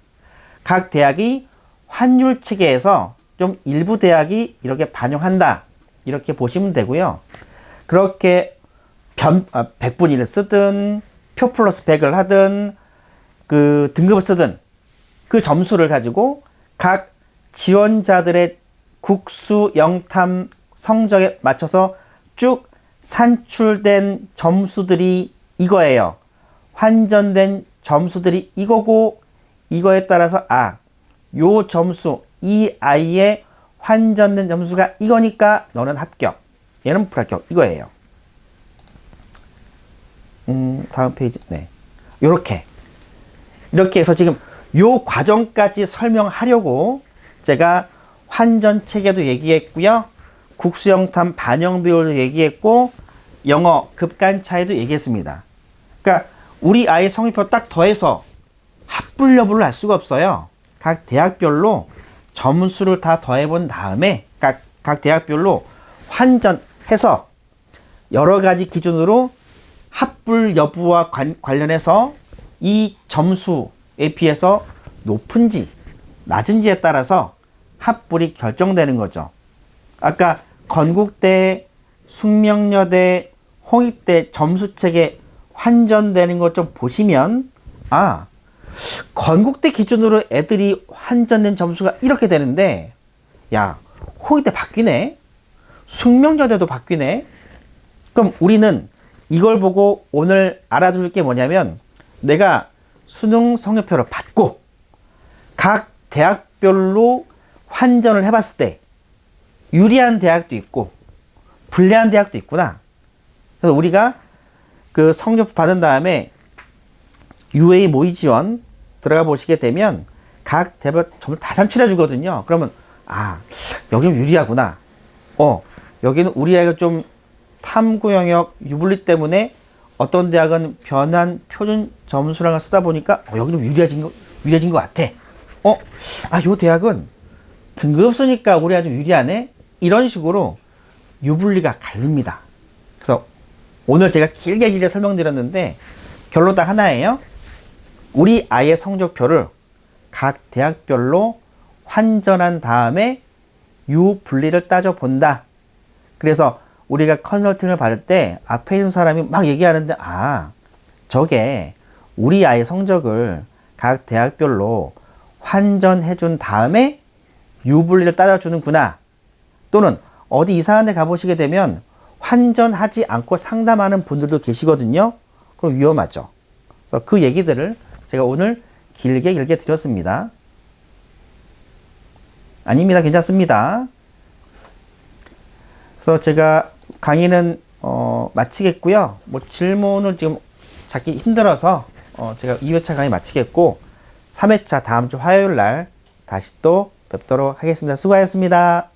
Speaker 1: 각 대학이 환율 체계에서 좀 일부 대학이 이렇게 반영한다. 이렇게 보시면 되고요. 그렇게 100분위를 쓰든 표 플러스 100을 하든 그 등급을 쓰든 그 점수를 가지고 각 지원자들의 국수 영탐 성적에 맞춰서 쭉 산출된 점수들이 이거예요. 환전된 점수들이 이거고 이거에 따라서 요 점수, 이 아이의 환전된 점수가 이거니까 너는 합격, 얘는 불합격, 이거예요. 다음 페이지. 네. 이렇게 해서 지금 요 과정까지 설명하려고 제가 환전 체계도 얘기했고요. 국수영탐 반영 비율도 얘기했고 영어 급간 차이도 얘기했습니다. 그러니까 우리 아이 성적표 딱 더해서 합불 여부를 알 수가 없어요. 각 대학별로 점수를 다 더해본 다음에 각 대학별로 환전해서 여러 가지 기준으로 합불 여부와 관련해서 이 점수에 비해서 높은지 낮은지에 따라서 합불이 결정되는 거죠. 아까 건국대, 숙명여대, 홍익대 점수책에 환전되는 것 좀 보시면 건국대 기준으로 애들이 환전된 점수가 이렇게 되는데 야, 홍익대 바뀌네? 숙명여대도 바뀌네? 그럼 우리는 이걸 보고 오늘 알아둘 게 뭐냐면 내가 수능 성적표를 받고 각 대학별로 환전을 해봤을 때 유리한 대학도 있고 불리한 대학도 있구나. 그래서 우리가 그 성적표 받은 다음에 UA 모의 지원 들어가 보시게 되면 각 대별 전부 다 산출해 주거든요. 그러면 여기는 유리하구나. 여기는 우리 아이가 좀 탐구 영역 유불리 때문에 어떤 대학은 변환 표준 점수라는 걸 쓰다 보니까 여기는 유리해진 것 같아. 요 대학은 등급 쓰니까 우리 아주 유리하네. 이런 식으로 유불리가 갈립니다. 그래서 오늘 제가 길게 설명드렸는데 결론 딱 하나예요. 우리 아이의 성적표를 각 대학별로 환전한 다음에 유불리를 따져본다. 그래서 우리가 컨설팅을 받을 때 앞에 있는 사람이 막 얘기하는데 저게 우리 아이 성적을 각 대학별로 환전해 준 다음에 유불리를 따져주는구나. 또는 어디 이상한 데 가보시게 되면 환전하지 않고 상담하는 분들도 계시거든요. 그럼 위험하죠. 그래서 그 얘기들을 제가 오늘 길게 드렸습니다. 아닙니다. 괜찮습니다. 그래서 제가 강의는 마치겠고요. 질문을 지금 찾기 힘들어서 제가 2회차 강의 마치겠고 3회차 다음 주 화요일 날 다시 또 뵙도록 하겠습니다. 수고하셨습니다.